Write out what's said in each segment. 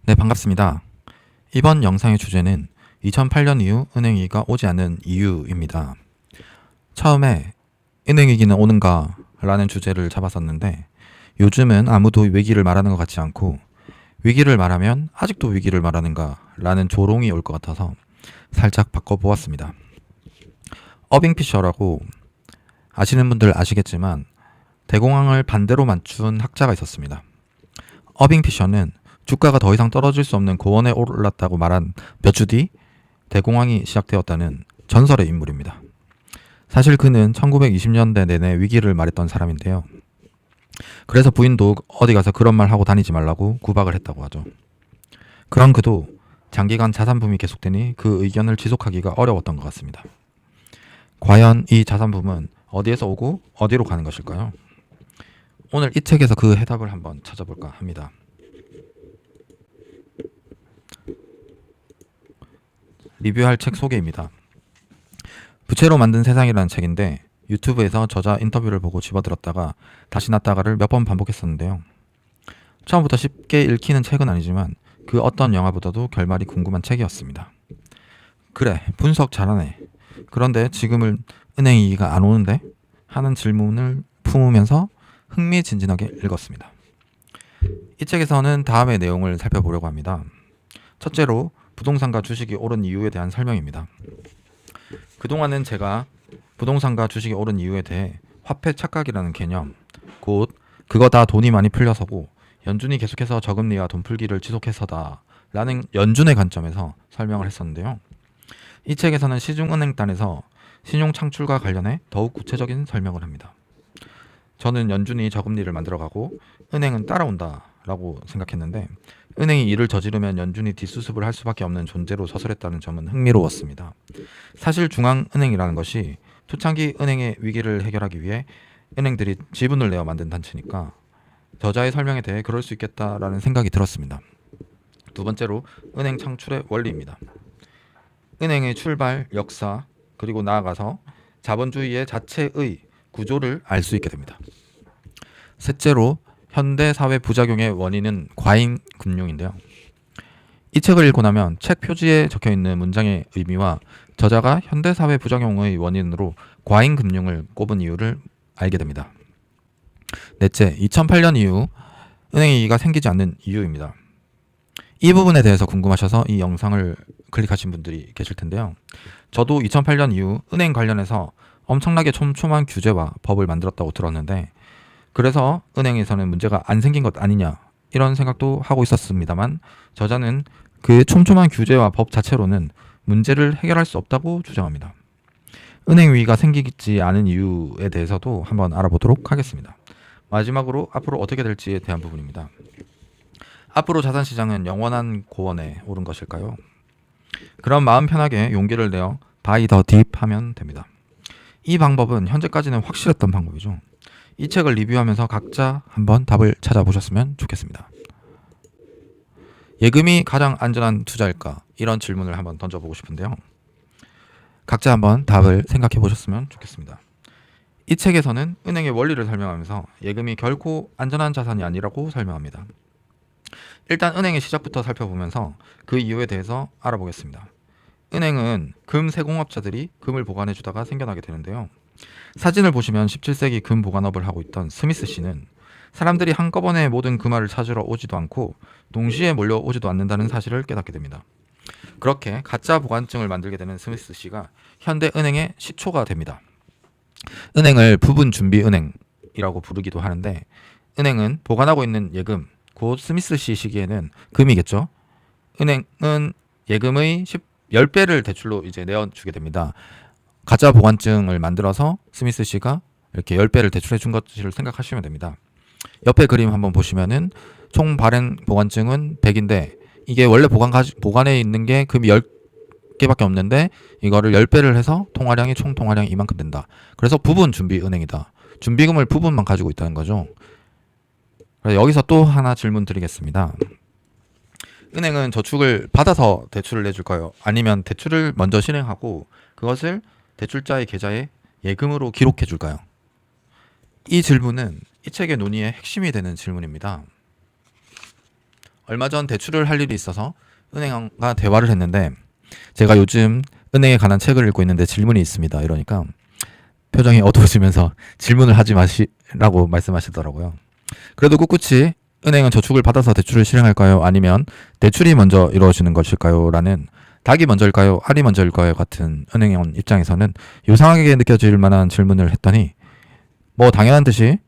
네, 반갑습니다. 이번 영상의 주제는 2008년 이후 은행위기가 오지 않는 이유입니다. 처음에 은행위기는 오는가 라는 주제를 잡았었는데 요즘은 아무도 위기를 말하는 것 같지 않고 위기를 말하면 아직도 위기를 말하는가 라는 조롱이 올 것 같아서 살짝 바꿔보았습니다. 어빙 피셔라고 아시는 분들 아시겠지만 대공황을 반대로 맞춘 학자가 있었습니다. 어빙 피셔는 주가가 더 이상 떨어질 수 없는 고원에 올랐다고 말한 몇 주 뒤 대공황이 시작되었다는 전설의 인물입니다. 사실 그는 1920년대 내내 위기를 말했던 사람인데요. 그래서 부인도 어디 가서 그런 말 하고 다니지 말라고 구박을 했다고 하죠. 그런 그도 장기간 자산붐이 계속되니 그 의견을 지속하기가 어려웠던 것 같습니다. 과연 이 자산붐은 어디에서 오고 어디로 가는 것일까요? 오늘 이 책에서 그 해답을 한번 찾아볼까 합니다. 리뷰할 책 소개입니다. 부채로 만든 세상이라는 책인데 유튜브에서 저자 인터뷰를 보고 집어들었다가 다시 놨다가를 몇 번 반복했었는데요. 처음부터 쉽게 읽히는 책은 아니지만 그 어떤 영화보다도 결말이 궁금한 책이었습니다. 그래, 분석 잘하네. 그런데 지금은 은행 위기가 안 오는데? 하는 질문을 품으면서 흥미진진하게 읽었습니다. 이 책에서는 다음의 내용을 살펴보려고 합니다. 첫째로 부동산과 주식이 오른 이유에 대한 설명입니다. 그동안은 제가 부동산과 주식이 오른 이유에 대해 화폐 착각이라는 개념, 곧 그거 다 돈이 많이 풀려서고 연준이 계속해서 저금리와 돈 풀기를 지속해서다 라는 연준의 관점에서 설명을 했었는데요. 이 책에서는 시중은행단에서 신용 창출과 관련해 더욱 구체적인 설명을 합니다. 저는 연준이 저금리를 만들어가고 은행은 따라온다 라고 생각했는데 은행이 이를 저지르면 연준이 뒷수습을 할 수밖에 없는 존재로 서술했다는 점은 흥미로웠습니다. 사실 중앙은행이라는 것이 초창기 은행의 위기를 해결하기 위해 은행들이 지분을 내어 만든 단체니까 저자의 설명에 대해 그럴 수 있겠다라는 생각이 들었습니다. 두 번째로 은행 창출의 원리입니다. 은행의 출발, 역사, 그리고 나아가서 자본주의의 자체의 구조를 알 수 있게 됩니다. 셋째로 현대 사회 부작용의 원인은 과잉 금융인데요. 이 책을 읽고 나면 책 표지에 적혀 있는 문장의 의미와 저자가 현대 사회 부작용의 원인으로 과잉 금융을 꼽은 이유를 알게 됩니다. 넷째, 2008년 이후 은행 위기가 생기지 않는 이유입니다. 이 부분에 대해서 궁금하셔서 이 영상을 클릭하신 분들이 계실 텐데요. 저도 2008년 이후 은행 관련해서 엄청나게 촘촘한 규제와 법을 만들었다고 들었는데 그래서 은행에서는 문제가 안 생긴 것 아니냐 이런 생각도 하고 있었습니다만 저자는 그 촘촘한 규제와 법 자체로는 문제를 해결할 수 없다고 주장합니다. 은행 위기가 생기지 않은 이유에 대해서도 한번 알아보도록 하겠습니다. 마지막으로 앞으로 어떻게 될지에 대한 부분입니다. 앞으로 자산시장은 영원한 고원에 오른 것일까요? 그럼 마음 편하게 용기를 내어 바이 더 딥 하면 됩니다. 이 방법은 현재까지는 확실했던 방법이죠. 이 책을 리뷰하면서 각자 한번 답을 찾아보셨으면 좋겠습니다. 예금이 가장 안전한 투자일까? 이런 질문을 한번 던져보고 싶은데요. 각자 한번 답을 생각해 보셨으면 좋겠습니다. 이 책에서는 은행의 원리를 설명하면서 예금이 결코 안전한 자산이 아니라고 설명합니다. 일단 은행의 시작부터 살펴보면서 그 이유에 대해서 알아보겠습니다. 은행은 금 세공업자들이 금을 보관해 주다가 생겨나게 되는데요. 사진을 보시면 17세기 금 보관업을 하고 있던 스미스 씨는 사람들이 한꺼번에 모든 금화를 찾으러 오지도 않고 동시에 몰려오지도 않는다는 사실을 깨닫게 됩니다. 그렇게 가짜 보관증을 만들게 되는 스미스 씨가 현대 은행의 시초가 됩니다. 은행을 부분 준비 은행이라고 부르기도 하는데 은행은 보관하고 있는 예금, 곧 스미스 씨 시기에는 금이겠죠. 은행은 예금의 10배를 대출로 이제 내어주게 됩니다. 가짜 보관증을 만들어서 스미스 씨가 이렇게 10배를 대출해 준 것을 생각하시면 됩니다. 옆에 그림 한번 보시면은 총 발행 보관증은 100인데 이게 원래 보관에 있는 게 금이 10개밖에 없는데 이거를 10배를 해서 통화량이 총 통화량이 이만큼 된다. 그래서 부분 준비 은행이다. 준비금을 부분만 가지고 있다는 거죠. 그래서 여기서 또 하나 질문 드리겠습니다. 은행은 저축을 받아서 대출을 내줄까요? 아니면 대출을 먼저 실행하고 그것을 대출자의 계좌에 예금으로 기록해 줄까요? 이 질문은 이 책의 논의의 핵심이 되는 질문입니다. 얼마 전 대출을 할 일이 있어서 은행과 대화를 했는데 제가 요즘 은행에 관한 책을 읽고 있는데 질문이 있습니다. 이러니까 표정이 어두워지면서 질문을 하지 마시라고 말씀하시더라고요. 그래도 꿋꿋이 은행은 저축을 받아서 대출을 실행할까요? 아니면 대출이 먼저 이루어지는 것일까요? 라는 닭이 먼저일까요? 알이 먼저일까요? 같은 은행원 입장에서는 요상하게 느껴질 만한 질문을 했더니 뭐 당연한 듯이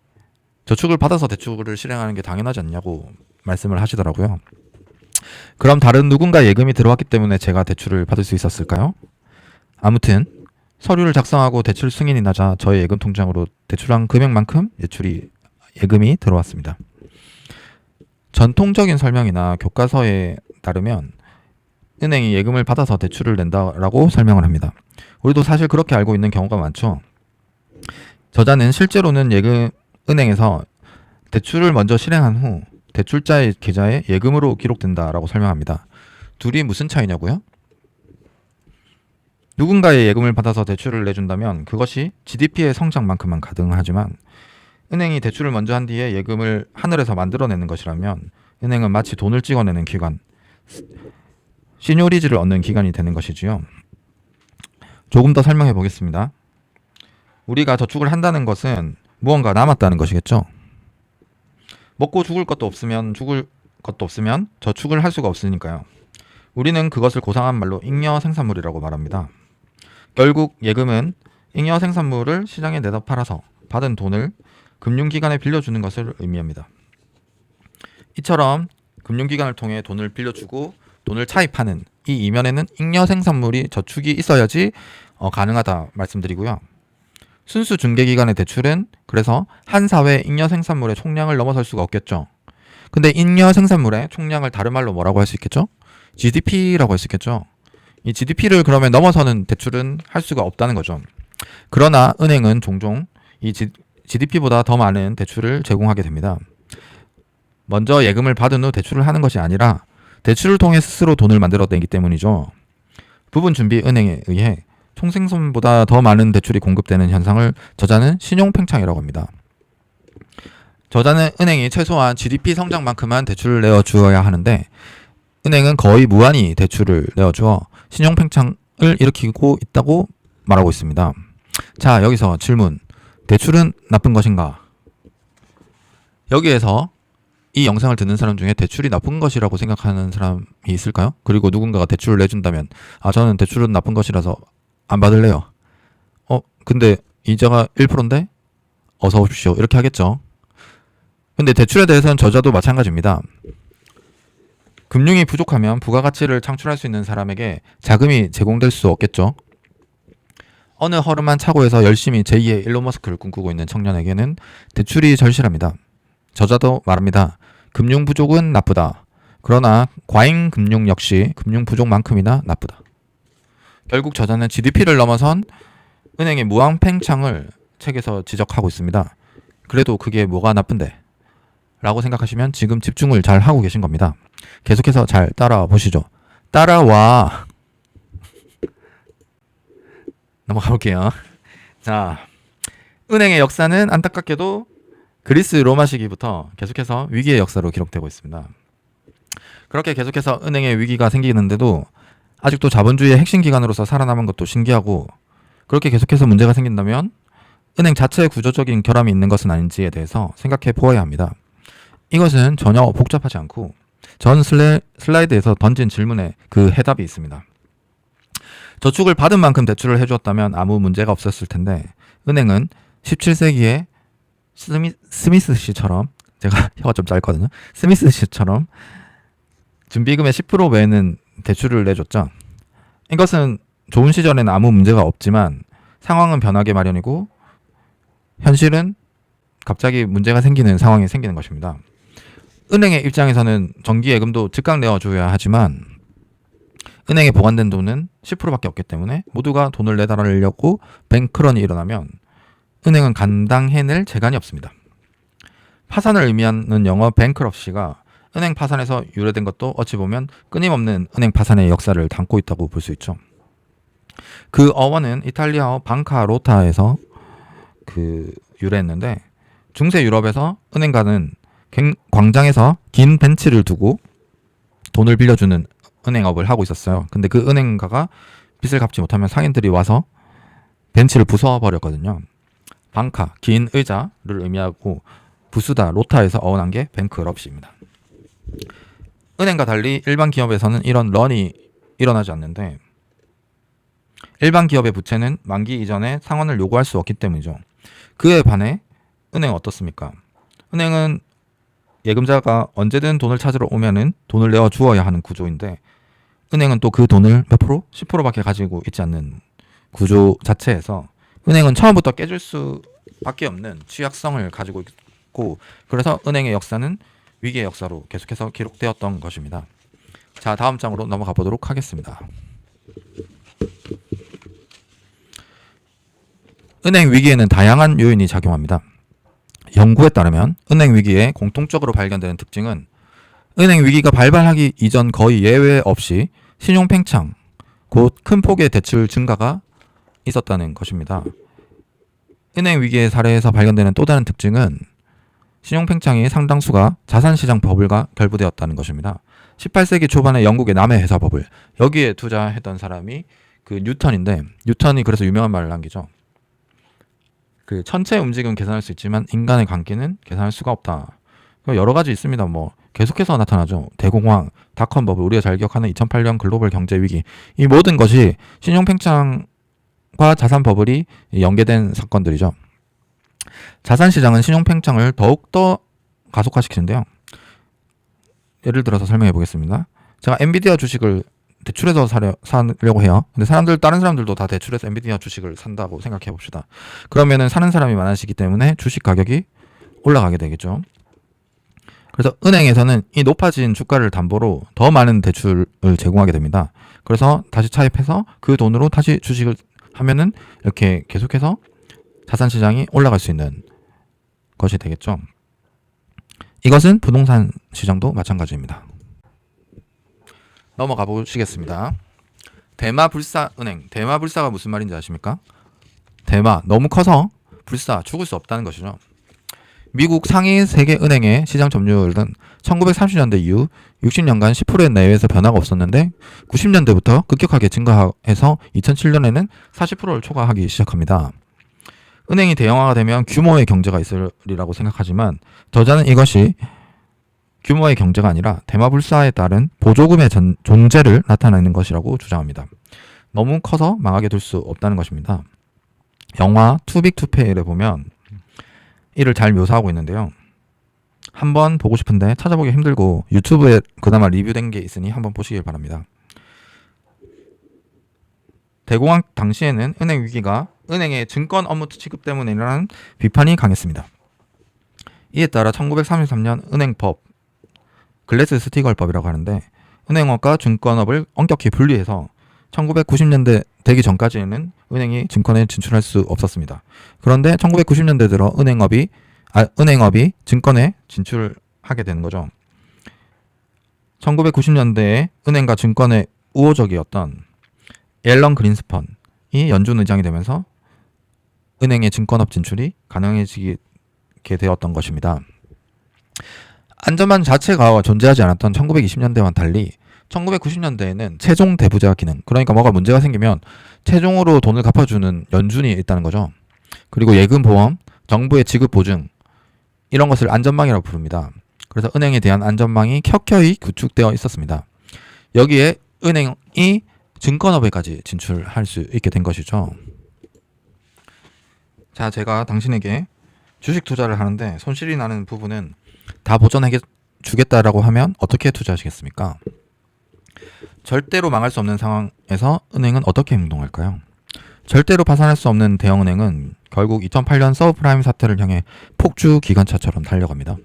저축을 받아서 대출을 실행하는 게 당연하지 않냐고 말씀을 하시더라고요. 그럼 다른 누군가 예금이 들어왔기 때문에 제가 대출을 받을 수 있었을까요? 아무튼 서류를 작성하고 대출 승인이 나자 저의 예금 통장으로 대출한 금액만큼 예금이 들어왔습니다. 전통적인 설명이나 교과서에 따르면 은행이 예금을 받아서 대출을 낸다라고 설명을 합니다. 우리도 사실 그렇게 알고 있는 경우가 많죠. 저자는 실제로는 은행에서 대출을 먼저 실행한 후 대출자의 계좌에 예금으로 기록된다라고 설명합니다. 둘이 무슨 차이냐고요? 누군가의 예금을 받아서 대출을 내준다면 그것이 GDP의 성장만큼만 가능하지만 은행이 대출을 먼저 한 뒤에 예금을 하늘에서 만들어내는 것이라면 은행은 마치 돈을 찍어내는 기관, 시뇨리즈를 얻는 기관이 되는 것이지요. 조금 더 설명해 보겠습니다. 우리가 저축을 한다는 것은 무언가 남았다는 것이겠죠. 먹고 죽을 것도 없으면 저축을 할 수가 없으니까요. 우리는 그것을 고상한 말로 잉여 생산물이라고 말합니다. 결국 예금은 잉여 생산물을 시장에 내다 팔아서 받은 돈을 금융기관에 빌려주는 것을 의미합니다. 이처럼 금융기관을 통해 돈을 빌려주고 돈을 차입하는 이 이면에는 잉여 생산물이 저축이 있어야지 가능하다 말씀드리고요. 순수 중개기관의 대출은 그래서 한 사회 잉여 생산물의 총량을 넘어설 수가 없겠죠. 근데 잉여 생산물의 총량을 다른 말로 뭐라고 할 수 있겠죠? GDP라고 할 수 있겠죠. 이 GDP를 그러면 넘어서는 대출은 할 수가 없다는 거죠. 그러나 은행은 종종 이 GDP보다 더 많은 대출을 제공하게 됩니다. 먼저 예금을 받은 후 대출을 하는 것이 아니라 대출을 통해 스스로 돈을 만들어내기 때문이죠. 부분준비은행에 의해 총생산보다 더 많은 대출이 공급되는 현상을 저자는 신용팽창이라고 합니다. 저자는 은행이 최소한 GDP 성장만큼만 대출을 내어주어야 하는데 은행은 거의 무한히 대출을 내어주어 신용팽창을 일으키고 있다고 말하고 있습니다. 자, 여기서 질문. 대출은 나쁜 것인가? 여기에서 이 영상을 듣는 사람 중에 대출이 나쁜 것이라고 생각하는 사람이 있을까요? 그리고 누군가가 대출을 내준다면 저는 대출은 나쁜 것이라서 안 받을래요. 근데 이자가 1%인데 어서 오십시오. 이렇게 하겠죠. 근데 대출에 대해서는 저자도 마찬가지입니다. 금융이 부족하면 부가가치를 창출할 수 있는 사람에게 자금이 제공될 수 없겠죠. 어느 허름한 차고에서 열심히 제2의 일론 머스크를 꿈꾸고 있는 청년에게는 대출이 절실합니다. 저자도 말합니다. 금융 부족은 나쁘다. 그러나 과잉 금융 역시 금융 부족만큼이나 나쁘다. 결국 저자는 GDP를 넘어선 은행의 무한 팽창을 책에서 지적하고 있습니다. 그래도 그게 뭐가 나쁜데? 라고 생각하시면 지금 집중을 잘 하고 계신 겁니다. 계속해서 잘 따라와 보시죠. 따라와. 넘어가 볼게요. 자, 은행의 역사는 안타깝게도 그리스 로마 시기부터 계속해서 위기의 역사로 기록되고 있습니다. 그렇게 계속해서 은행의 위기가 생기는데도 아직도 자본주의의 핵심 기관으로서 살아남은 것도 신기하고 그렇게 계속해서 문제가 생긴다면 은행 자체의 구조적인 결함이 있는 것은 아닌지에 대해서 생각해 보아야 합니다. 이것은 전혀 복잡하지 않고 전 슬라이드에서 던진 질문에 그 해답이 있습니다. 저축을 받은 만큼 대출을 해주었다면 아무 문제가 없었을 텐데 은행은 17세기에 스미스 씨처럼 제가 혀가 좀 짧거든요. 스미스 씨처럼 준비금의 10% 외에는 대출을 내줬죠. 이것은 좋은 시절에는 아무 문제가 없지만 상황은 변하게 마련이고 현실은 갑자기 문제가 생기는 상황이 생기는 것입니다. 은행의 입장에서는 정기예금도 즉각 내어줘야 하지만 은행에 보관된 돈은 10%밖에 없기 때문에 모두가 돈을 내달으려고 뱅크런이 일어나면 은행은 감당해낼 재간이 없습니다. 파산을 의미하는 영어 뱅크럽시가 은행 파산에서 유래된 것도 어찌 보면 끊임없는 은행 파산의 역사를 담고 있다고 볼 수 있죠. 그 어원은 이탈리아어 방카로타에서 유래했는데 중세 유럽에서 은행가는 광장에서 긴 벤치를 두고 돈을 빌려주는 은행업을 하고 있었어요. 근데 그 은행가가 빚을 갚지 못하면 상인들이 와서 벤치를 부숴버렸거든요. 방카, 긴 의자를 의미하고 부수다, 로타에서 어원한 게 뱅크럽시입니다. 은행과 달리 일반 기업에서는 이런 런이 일어나지 않는데 일반 기업의 부채는 만기 이전에 상환을 요구할 수 없기 때문이죠. 그에 반해 은행은 어떻습니까? 은행은 예금자가 언제든 돈을 찾으러 오면은 돈을 내어 주어야 하는 구조인데 은행은 또 그 돈을 몇 프로? 10%밖에 가지고 있지 않는 구조 자체에서 은행은 처음부터 깨질 수밖에 없는 취약성을 가지고 있고 그래서 은행의 역사는 위기의 역사로 계속해서 기록되었던 것입니다. 자, 다음 장으로 넘어가 보도록 하겠습니다. 은행 위기에는 다양한 요인이 작용합니다. 연구에 따르면 은행 위기에 공통적으로 발견되는 특징은 은행 위기가 발발하기 이전 거의 예외 없이 신용 팽창, 곧 큰 폭의 대출 증가가 있었다는 것입니다. 은행 위기의 사례에서 발견되는 또 다른 특징은 신용 팽창의 상당수가 자산시장 버블과 결부되었다는 것입니다. 18세기 초반에 영국의 남해 회사 버블, 여기에 투자했던 사람이 그 뉴턴인데 뉴턴이 그래서 유명한 말을 남기죠. 그 천체 움직임 계산할 수 있지만 인간의 관계는 계산할 수가 없다. 여러 가지 있습니다. 뭐 계속해서 나타나죠. 대공황, 닷컴 버블, 우리가 잘 기억하는 2008년 글로벌 경제 위기. 이 모든 것이 신용 팽창과 자산 버블이 연계된 사건들이죠. 자산 시장은 신용 팽창을 더욱더 가속화시키는데요. 예를 들어서 설명해 보겠습니다. 제가 엔비디아 주식을 대출해서 사려고 해요. 근데 다른 사람들도 다 대출해서 엔비디아 주식을 산다고 생각해 봅시다. 그러면은 사는 사람이 많아지기 때문에 주식 가격이 올라가게 되겠죠. 그래서 은행에서는 이 높아진 주가를 담보로 더 많은 대출을 제공하게 됩니다. 그래서 다시 차입해서 그 돈으로 다시 주식을 하면은 이렇게 계속해서 자산 시장이 올라갈 수 있는 것이 되겠죠. 이것은 부동산 시장도 마찬가지입니다. 넘어가 보시겠습니다. 대마불사은행. 대마불사가 무슨 말인지 아십니까? 대마, 너무 커서 불사, 죽을 수 없다는 것이죠. 미국 상위 세계 은행의 시장 점유율은 1930년대 이후 60년간 10% 내외에서 변화가 없었는데 90년대부터 급격하게 증가해서 2007년에는 40%를 초과하기 시작합니다. 은행이 대형화가 되면 규모의 경제가 있으리라고 생각하지만 저자는 이것이 규모의 경제가 아니라 대마불사에 따른 보조금의 존재를 나타내는 것이라고 주장합니다. 너무 커서 망하게 둘 수 없다는 것입니다. 영화 투빅 투페일에 보면 이를 잘 묘사하고 있는데요. 한번 보고 싶은데 찾아보기 힘들고 유튜브에 그나마 리뷰된 게 있으니 한번 보시길 바랍니다. 대공황 당시에는 은행 위기가 은행의 증권 업무 취급 때문이라는 비판이 강했습니다. 이에 따라 1933년 은행법, 글래스-스티걸법이라고 하는데 은행업과 증권업을 엄격히 분리해서 1990년대 되기 전까지는 은행이 증권에 진출할 수 없었습니다. 그런데 1990년대 들어 은행업이 증권에 진출하게 되는 거죠. 1990년대에 은행과 증권의 우호적이었던 앨런 그린스펀이 연준 의장이 되면서 은행의 증권업 진출이 가능해지게 되었던 것입니다. 안전망 자체가 존재하지 않았던 1920년대와는 달리 1990년대에는 최종 대부자 기능, 그러니까 뭐가 문제가 생기면 최종으로 돈을 갚아주는 연준이 있다는 거죠. 그리고 예금 보험, 정부의 지급 보증, 이런 것을 안전망이라고 부릅니다. 그래서 은행에 대한 안전망이 켜켜이 구축되어 있었습니다. 여기에 은행이 증권업에까지 진출할 수 있게 된 것이죠. 자, 제가 당신에게 주식 투자를 하는데 손실이 나는 부분은 다 보전해 주겠다라고 하면 어떻게 투자하시겠습니까? 절대로 망할 수 없는 상황에서 은행은 어떻게 행동할까요? 절대로 파산할 수 없는 대형은행은 결국 2008년 서브프라임 사태를 향해 폭주 기관차처럼 달려갑니다.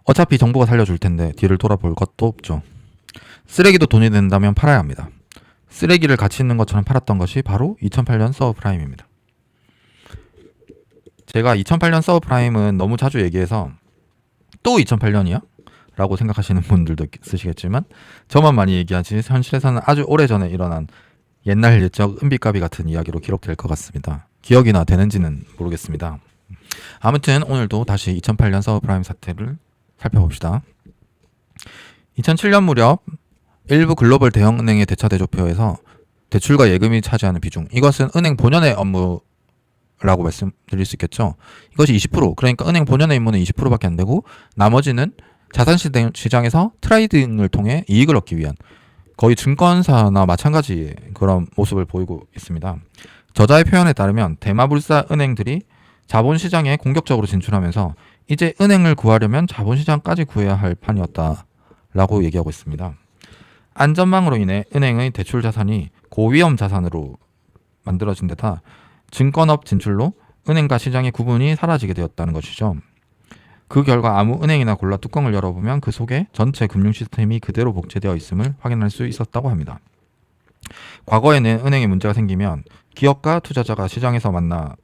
어차피 정부가 살려줄 텐데 뒤를 돌아볼 것도 없죠. 쓰레기도 돈이 된다면 팔아야 합니다. 쓰레기를 가치 있는 것처럼 팔았던 것이 바로 2008년 서브프라임입니다. 제가 2008년 서브프라임은 너무 자주 얘기해서 또 2008년이야? 라고 생각하시는 분들도 있으시겠지만 저만 많이 얘기하지 현실에서는 아주 오래전에 일어난 옛날 옛적 은비까비 같은 이야기로 기록될 것 같습니다. 기억이나 되는지는 모르겠습니다. 아무튼 오늘도 다시 2008년 서브프라임 사태를 살펴봅시다. 2007년 무렵 일부 글로벌 대형은행의 대차 대조표에서 대출과 예금이 차지하는 비중, 이것은 은행 본연의 업무라고 말씀드릴 수 있겠죠. 이것이 20%, 그러니까 은행 본연의 임무는 20%밖에 안 되고 나머지는 자산시장에서 트레이딩을 통해 이익을 얻기 위한, 거의 증권사나 마찬가지의 그런 모습을 보이고 있습니다. 저자의 표현에 따르면 대마불사 은행들이 자본시장에 공격적으로 진출하면서 이제 은행을 구하려면 자본시장까지 구해야 할 판이었다라고 얘기하고 있습니다. 안전망으로 인해 은행의 대출 자산이 고위험 자산으로 만들어진 데다 증권업 진출로 은행과 시장의 구분이 사라지게 되었다는 것이죠. 그 결과 아무 은행이나 골라 뚜껑을 열어보면 그 속에 전체 금융 시스템이 그대로 복제되어 있음을 확인할 수 있었다고 합니다. 과거에는 은행에 문제가 생기면 기업과 투자자가 시장에서 만나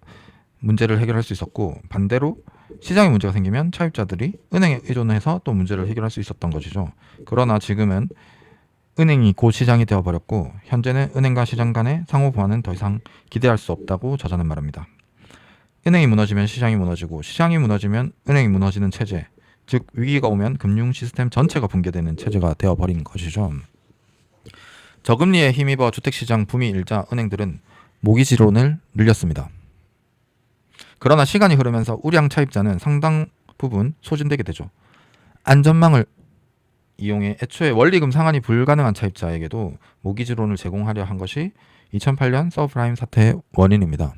문제를 해결할 수 있었고, 반대로 시장에 문제가 생기면 차입자들이 은행에 의존해서 또 문제를 해결할 수 있었던 것이죠. 그러나 지금은 은행이 곧 시장이 되어버렸고, 현재는 은행과 시장 간의 상호 보완은 더 이상 기대할 수 없다고 저자는 말합니다. 은행이 무너지면 시장이 무너지고, 시장이 무너지면 은행이 무너지는 체제, 즉 위기가 오면 금융 시스템 전체가 붕괴되는 체제가 되어버린 것이죠. 저금리에 힘입어 주택시장 붐이 일자 은행들은 모기지론을 늘렸습니다. 그러나 시간이 흐르면서 우량 차입자는 상당 부분 소진되게 되죠. 안전망을 이용해 애초에 원리금 상환이 불가능한 차입자에게도 모기지론을 제공하려 한 것이 2008년 서브프라임 사태의 원인입니다.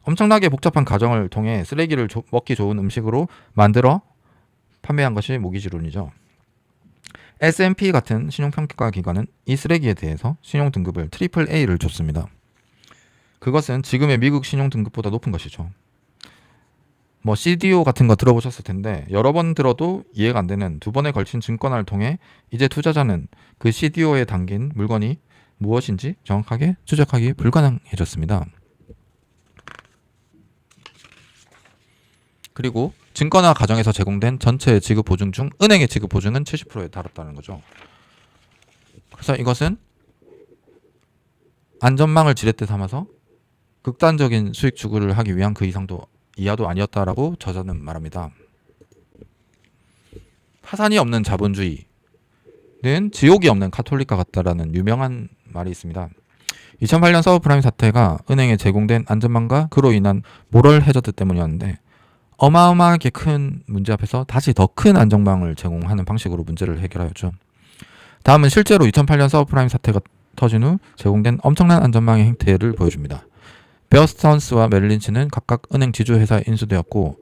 엄청나게 복잡한 과정을 통해 쓰레기를 먹기 좋은 음식으로 만들어 판매한 것이 모기지론이죠. S&P 같은 신용평가 기관은 이 쓰레기에 대해서 신용등급을 AAA를 줬습니다. 그것은 지금의 미국 신용등급보다 높은 것이죠. CDO 같은 거 들어보셨을 텐데 여러 번 들어도 이해가 안 되는 두 번에 걸친 증권화를 통해 이제 투자자는 그 CDO에 담긴 물건이 무엇인지 정확하게 추적하기 불가능해졌습니다. 그리고 증권화 과정에서 제공된 전체 지급 보증 중 은행의 지급 보증은 70%에 달했다는 거죠. 그래서 이것은 안전망을 지렛대 삼아서 극단적인 수익 추구를 하기 위한 그 이하도 아니었다라고 저자는 말합니다. 파산이 없는 자본주의는 지옥이 없는 카톨릭과 같다라는 유명한 말이 있습니다. 2008년 서브프라임 사태가 은행에 제공된 안전망과 그로 인한 모럴 해저드 때문이었는데, 어마어마하게 큰 문제 앞에서 다시 더 큰 안전망을 제공하는 방식으로 문제를 해결하였죠. 다음은 실제로 2008년 서브프라임 사태가 터진 후 제공된 엄청난 안전망의 행태를 보여줍니다. 베어 스턴스와 메릴 린치는 각각 은행 지주회사에 인수되었고,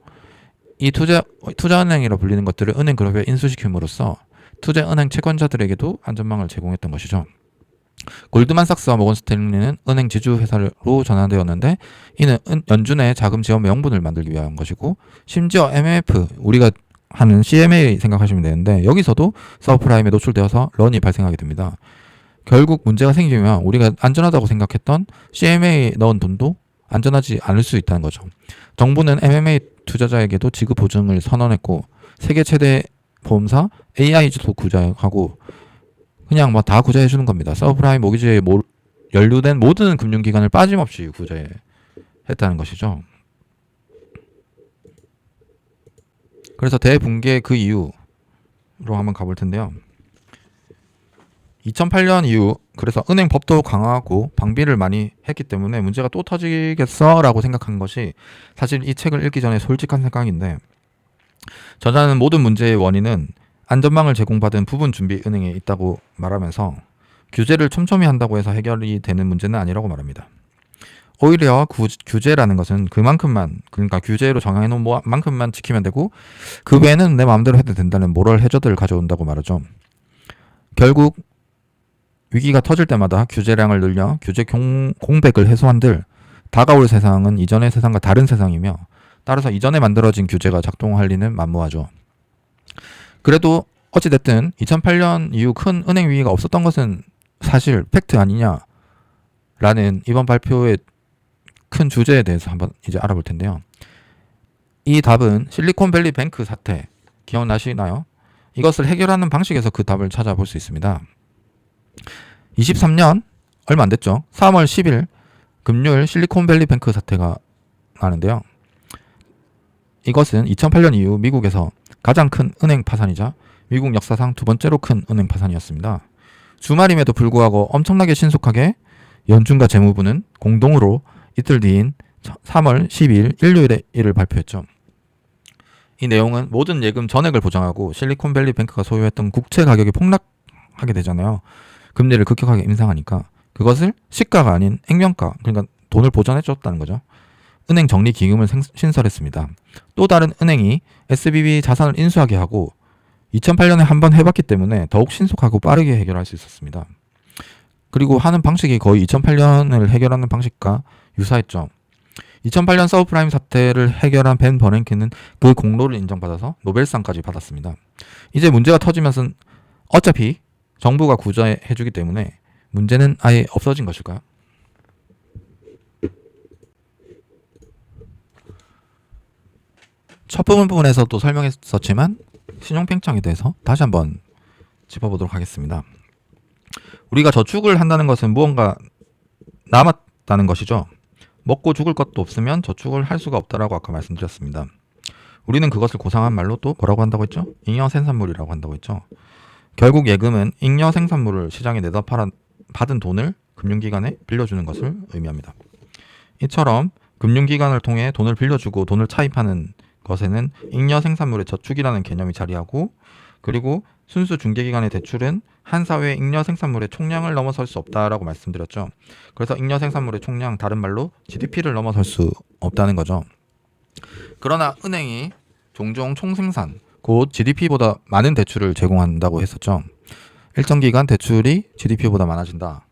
이 투자은행이라 불리는 것들을 은행 그룹에 인수시킴으로써 투자은행 채권자들에게도 안전망을 제공했던 것이죠. 골드만삭스와 모건 스탠리는 은행 지주회사로 전환되었는데, 이는 연준의 자금 지원 명분을 만들기 위한 것이고, 심지어 MMF, 우리가 하는 CMA 생각하시면 되는데 여기서도 서브프라임에 노출되어서 런이 발생하게 됩니다. 결국 문제가 생기면 우리가 안전하다고 생각했던 CMA에 넣은 돈도 안전하지 않을 수 있다는 거죠. 정부는 MMA 투자자에게도 지급 보증을 선언했고, 세계 최대 보험사 AIG도 구제하고 그냥 다 구제해 주는 겁니다. 서브프라임 모기지에 연루된 모든 금융기관을 빠짐없이 구제했다는 것이죠. 그래서 대붕괴 그 이유로 한번 가볼 텐데요. 2008년 이후 그래서 은행 법도 강화하고 방비를 많이 했기 때문에 문제가 또 터지겠어 라고 생각한 것이 사실 이 책을 읽기 전에 솔직한 생각인데, 저자는 모든 문제의 원인은 안전망을 제공받은 부분 준비 은행에 있다고 말하면서 규제를 촘촘히 한다고 해서 해결이 되는 문제는 아니라고 말합니다. 오히려 규제라는 것은 그러니까 규제로 정해놓은 만큼만 지키면 되고 그 외에는 내 마음대로 해도 된다는 모럴 해저드를 가져온다고 말하죠. 결국 위기가 터질 때마다 규제량을 늘려 규제 공백을 해소한들 다가올 세상은 이전의 세상과 다른 세상이며, 따라서 이전에 만들어진 규제가 작동할 리는 만무하죠. 그래도 어찌됐든 2008년 이후 큰 은행 위기가 없었던 것은 사실 팩트 아니냐라는 이번 발표의 큰 주제에 대해서 한번 이제 알아볼 텐데요. 이 답은 실리콘밸리 뱅크 사태 기억나시나요? 이것을 해결하는 방식에서 그 답을 찾아볼 수 있습니다. 23년 얼마 안 됐죠. 3월 10일 금요일 실리콘밸리 뱅크 사태가 나는데요. 이것은 2008년 이후 미국에서 가장 큰 은행 파산이자 미국 역사상 두 번째로 큰 은행 파산이었습니다. 주말임에도 불구하고 엄청나게 신속하게 연준과 재무부는 공동으로 이틀 뒤인 3월 12일 일요일에 이를 발표했죠. 이 내용은 모든 예금 전액을 보장하고 실리콘밸리 뱅크가 소유했던 국채 가격이 폭락하게 되잖아요. 금리를 급격하게 인상하니까 그것을 시가가 아닌 액면가, 그러니까 돈을 보전해줬다는 거죠. 은행 정리 기금을 신설했습니다. 또 다른 은행이 SBB 자산을 인수하게 하고 2008년에 한 번 해봤기 때문에 더욱 신속하고 빠르게 해결할 수 있었습니다. 그리고 하는 방식이 거의 2008년을 해결하는 방식과 유사했죠. 2008년 서브프라임 사태를 해결한 벤 버냉키는 그 공로를 인정받아서 노벨상까지 받았습니다. 이제 문제가 터지면서 어차피 정부가 구제해주기 때문에 문제는 아예 없어진 것일까요? 첫 부분에서도 설명했었지만 신용팽창에 대해서 다시 한번 짚어보도록 하겠습니다. 우리가 저축을 한다는 것은 무언가 남았다는 것이죠. 먹고 죽을 것도 없으면 저축을 할 수가 없다라고 아까 말씀드렸습니다. 우리는 그것을 고상한 말로 또 뭐라고 한다고 했죠? 잉여 생산물이라고 한다고 했죠. 결국 예금은 잉여 생산물을 시장에 내다 받은 돈을 금융기관에 빌려주는 것을 의미합니다. 이처럼 금융기관을 통해 돈을 빌려주고 돈을 차입하는 것에는 잉여 생산물의 저축이라는 개념이 자리하고, 그리고 순수 중개기관의 대출은 한 사회의 잉여 생산물의 총량을 넘어설 수 없다라고 말씀드렸죠. 그래서 잉여 생산물의 총량, 다른 말로 GDP를 넘어설 수 없다는 거죠. 그러나 은행이 종종 총생산, 곧 GDP보다 많은 대출을 제공한다고 했었죠. 일정 기간 대출이 GDP보다 많아진다.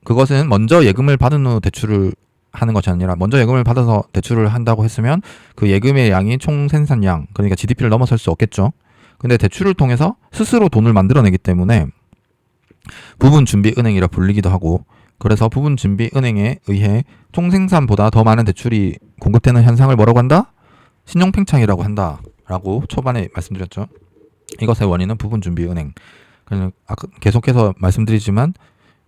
그것은 먼저 예금을 받은 후 대출을 하는 것이 아니라 먼저 예금을 받아서 대출을 한다고 했으면 그 예금의 양이 총생산량, 그러니까 GDP를 넘어설 수 없겠죠. 근데 대출을 통해서 스스로 돈을 만들어내기 때문에 부분준비은행이라 불리기도 하고, 그래서 부분준비은행에 의해 총생산보다 더 많은 대출이 공급되는 현상을 뭐라고 한다? 신용팽창이라고 한다라고 초반에 말씀드렸죠. 이것의 원인은 부분준비은행. 계속해서 말씀드리지만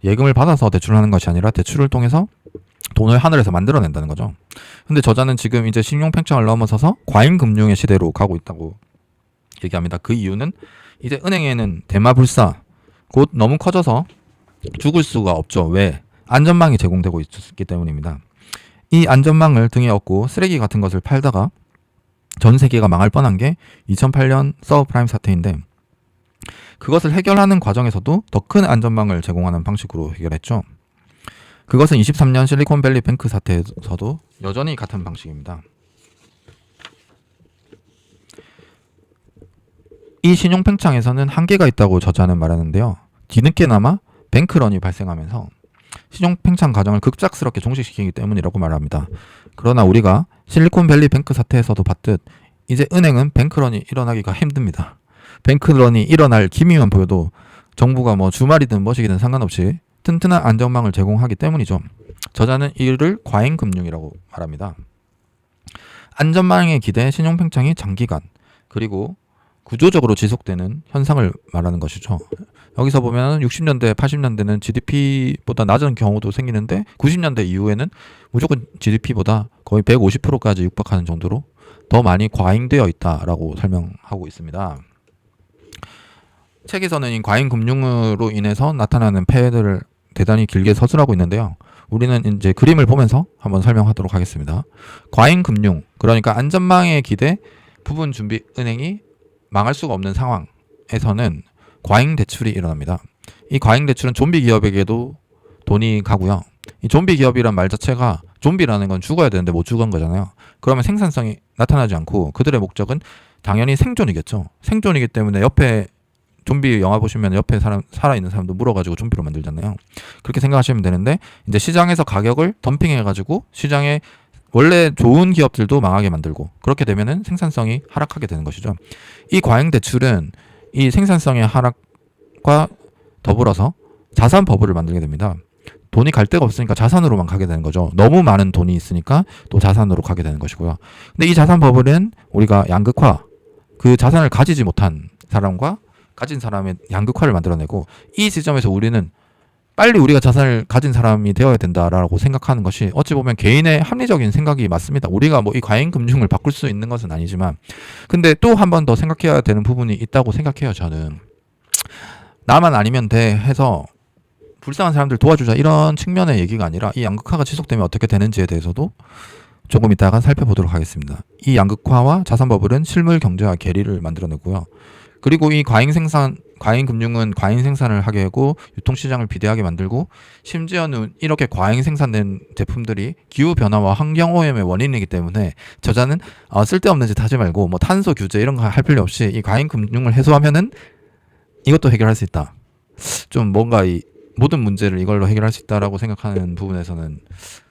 예금을 받아서 대출하는 것이 아니라 대출을 통해서 돈을 하늘에서 만들어낸다는 거죠. 근데 저자는 지금 이제 신용팽창을 넘어서서 과잉금융의 시대로 가고 있다고 얘기합니다. 그 이유는 이제 은행에는 대마불사, 곧 너무 커져서 죽을 수가 없죠. 왜? 안전망이 제공되고 있기 때문입니다. 이 안전망을 등에 업고 쓰레기 같은 것을 팔다가 전 세계가 망할 뻔한 게 2008년 서브프라임 사태인데, 그것을 해결하는 과정에서도 더 큰 안전망을 제공하는 방식으로 해결했죠. 그것은 23년 실리콘밸리 뱅크 사태에서도 여전히 같은 방식입니다. 이 신용팽창에서는 한계가 있다고 저자는 말하는데요. 뒤늦게나마 뱅크런이 발생하면서 신용팽창 과정을 급작스럽게 종식시키기 때문이라고 말합니다. 그러나 우리가 실리콘밸리 뱅크 사태에서도 봤듯 이제 은행은 뱅크런이 일어나기가 힘듭니다. 뱅크런이 일어날 기미만 보여도 정부가 뭐 주말이든 뭐시기든 상관없이 튼튼한 안전망을 제공하기 때문이죠. 저자는 이를 과잉금융이라고 말합니다. 안전망에 기대 신용팽창이 장기간, 그리고 구조적으로 지속되는 현상을 말하는 것이죠. 여기서 보면 60년대, 80년대는 GDP보다 낮은 경우도 생기는데 90년대 이후에는 무조건 GDP보다 거의 150%까지 육박하는 정도로 더 많이 과잉되어 있다라고 설명하고 있습니다. 책에서는 이 과잉금융으로 인해서 나타나는 폐해들을 대단히 길게 서술하고 있는데요. 우리는 이제 그림을 보면서 한번 설명하도록 하겠습니다. 과잉금융, 그러니까 안전망에 기대 부분준비은행이 망할 수가 없는 상황에서는 과잉대출이 일어납니다. 이 과잉대출은 좀비 기업에게도 돈이 가고요. 이 좀비 기업이란 말 자체가, 좀비라는 건 죽어야 되는데 못 죽은 거잖아요. 그러면 생산성이 나타나지 않고 그들의 목적은 당연히 생존이겠죠. 생존이기 때문에 옆에 좀비 영화 보시면 옆에 살아있는 사람도 물어가지고 좀비로 만들잖아요. 그렇게 생각하시면 되는데, 이제 시장에서 가격을 덤핑해가지고 시장에 원래 좋은 기업들도 망하게 만들고, 그렇게 되면은 생산성이 하락하게 되는 것이죠. 이 과잉 대출은 이 생산성의 하락과 더불어서 자산 버블을 만들게 됩니다. 돈이 갈 데가 없으니까 자산으로만 가게 되는 거죠. 너무 많은 돈이 있으니까 또 자산으로 가게 되는 것이고요. 근데 이 자산 버블은 우리가 양극화, 그 자산을 가지지 못한 사람과 가진 사람의 양극화를 만들어내고, 이 지점에서 우리는 빨리 우리가 자산을 가진 사람이 되어야 된다라고 생각하는 것이 어찌 보면 개인의 합리적인 생각이 맞습니다. 우리가 뭐 이 과잉금융을 바꿀 수 있는 것은 아니지만, 근데 또 한 번 더 생각해야 되는 부분이 있다고 생각해요. 저는 나만 아니면 돼 해서 불쌍한 사람들 도와주자 이런 측면의 얘기가 아니라, 이 양극화가 지속되면 어떻게 되는지에 대해서도 조금 이따가 살펴보도록 하겠습니다. 이 양극화와 자산버블은 실물 경제와 괴리를 만들어내고요. 그리고 이 과잉금융은 과잉 생산을 하게 하고 유통시장을 비대하게 만들고, 심지어는 이렇게 과잉 생산된 제품들이 기후변화와 환경오염의 원인이기 때문에 저자는 쓸데없는 짓 하지 말고 뭐 탄소 규제 이런 거 할 필요 없이 이 과잉금융을 해소하면은 이것도 해결할 수 있다. 좀 뭔가 이 모든 문제를 이걸로 해결할 수 있다라고 생각하는 부분에서는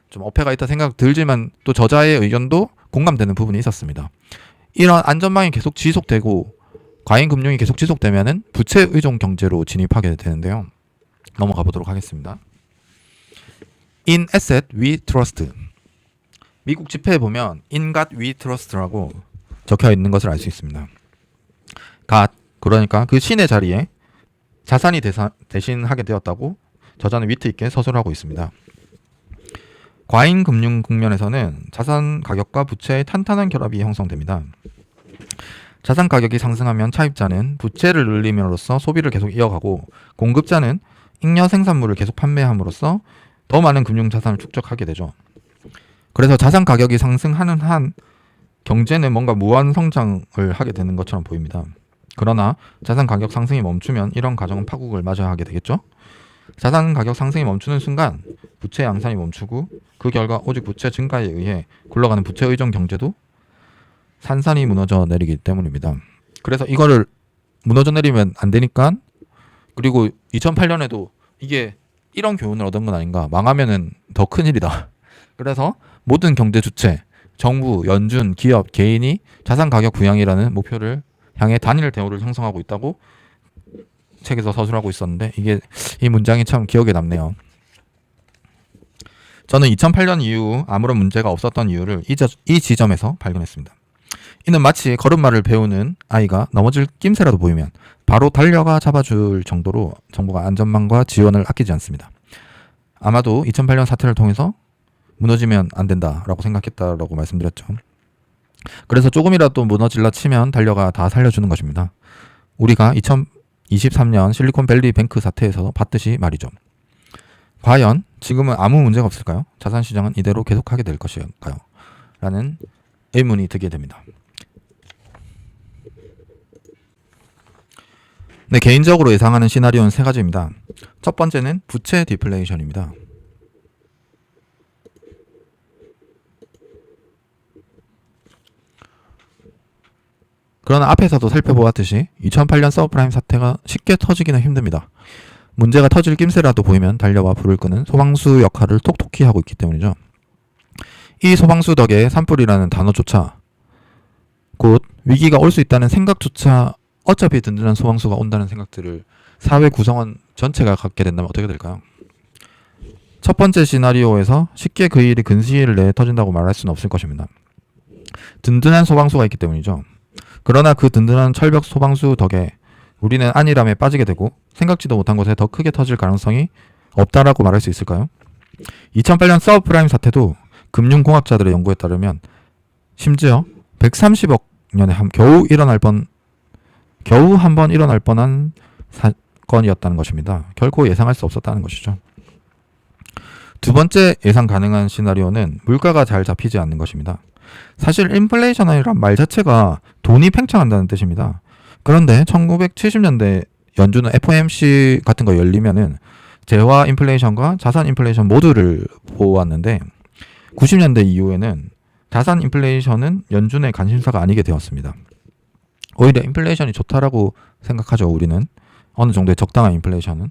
좀 어폐가 있다 생각 들지만, 또 저자의 의견도 공감되는 부분이 있었습니다. 이런 안전망이 계속 지속되고 과잉금융이 계속 지속되면은 부채 의존 경제로 진입하게 되는데요. 넘어가 보도록 하겠습니다. In asset we trust. 미국 지폐에 보면 in God we trust라고 적혀 있는 것을 알 수 있습니다. God, 그러니까 그 신의 자리에 자산이 대신하게 되었다고 저자는 위트 있게 서술하고 있습니다. 과잉금융 국면에서는 자산 가격과 부채의 탄탄한 결합이 형성됩니다. 자산 가격이 상승하면 차입자는 부채를 늘림으로써 소비를 계속 이어가고, 공급자는 잉여 생산물을 계속 판매함으로써 더 많은 금융 자산을 축적하게 되죠. 그래서 자산 가격이 상승하는 한 경제는 뭔가 무한 성장을 하게 되는 것처럼 보입니다. 그러나 자산 가격 상승이 멈추면 이런 과정은 파국을 맞아야 하게 되겠죠. 자산 가격 상승이 멈추는 순간 부채 양산이 멈추고, 그 결과 오직 부채 증가에 의해 굴러가는 부채 의존 경제도 산산이 무너져 내리기 때문입니다. 그래서 이거를 무너져 내리면 안 되니까, 그리고 2008년에도 이게 이런 교훈을 얻은 건 아닌가, 망하면은 더 큰일이다. 그래서 모든 경제 주체, 정부, 연준, 기업, 개인이 자산 가격 부양이라는 목표를 향해 단일 대우를 형성하고 있다고 책에서 서술하고 있었는데, 이게 이 문장이 참 기억에 남네요. 저는 2008년 이후 아무런 문제가 없었던 이유를 이 지점에서 발견했습니다. 이는 마치 걸음마를 배우는 아이가 넘어질 낌새라도 보이면 바로 달려가 잡아줄 정도로 정부가 안전망과 지원을 아끼지 않습니다. 아마도 2008년 사태를 통해서 무너지면 안 된다라고 생각했다라고 말씀드렸죠. 그래서 조금이라도 무너질라 치면 달려가 다 살려주는 것입니다. 우리가 2023년 실리콘밸리 뱅크 사태에서 봤듯이 말이죠. 과연 지금은 아무 문제가 없을까요? 자산시장은 이대로 계속하게 될 것일까요? 라는 의문이 들게 됩니다. 네, 개인적으로 예상하는 시나리오는 세 가지입니다. 첫 번째는 부채 디플레이션입니다. 그러나 앞에서도 살펴보았듯이 2008년 서브프라임 사태가 쉽게 터지기는 힘듭니다. 문제가 터질 낌새라도 보이면 달려와 불을 끄는 소방수 역할을 톡톡히 하고 있기 때문이죠. 이 소방수 덕에 산불이라는 단어조차, 곧 위기가 올 수 있다는 생각조차, 어차피 든든한 소방수가 온다는 생각들을 사회 구성원 전체가 갖게 된다면 어떻게 될까요? 첫 번째 시나리오에서 쉽게 그 일이 근시일 내에 터진다고 말할 수는 없을 것입니다. 든든한 소방수가 있기 때문이죠. 그러나 그 든든한 철벽 소방수 덕에 우리는 안일함에 빠지게 되고 생각지도 못한 곳에 더 크게 터질 가능성이 없다라고 말할 수 있을까요? 2008년 서브프라임 사태도 금융공학자들의 연구에 따르면 심지어 130억 년에 겨우 한 번 일어날 뻔한 사건이었다는 것입니다. 결코 예상할 수 없었다는 것이죠. 두 번째 예상 가능한 시나리오는 물가가 잘 잡히지 않는 것입니다. 사실 인플레이션이란 말 자체가 돈이 팽창한다는 뜻입니다. 그런데 1970년대 연준은 FOMC 같은 거 열리면은 재화 인플레이션과 자산 인플레이션 모두를 보았는데, 90년대 이후에는 자산 인플레이션은 연준의 관심사가 아니게 되었습니다. 오히려 인플레이션이 좋다라고 생각하죠. 우리는 어느 정도의 적당한 인플레이션은.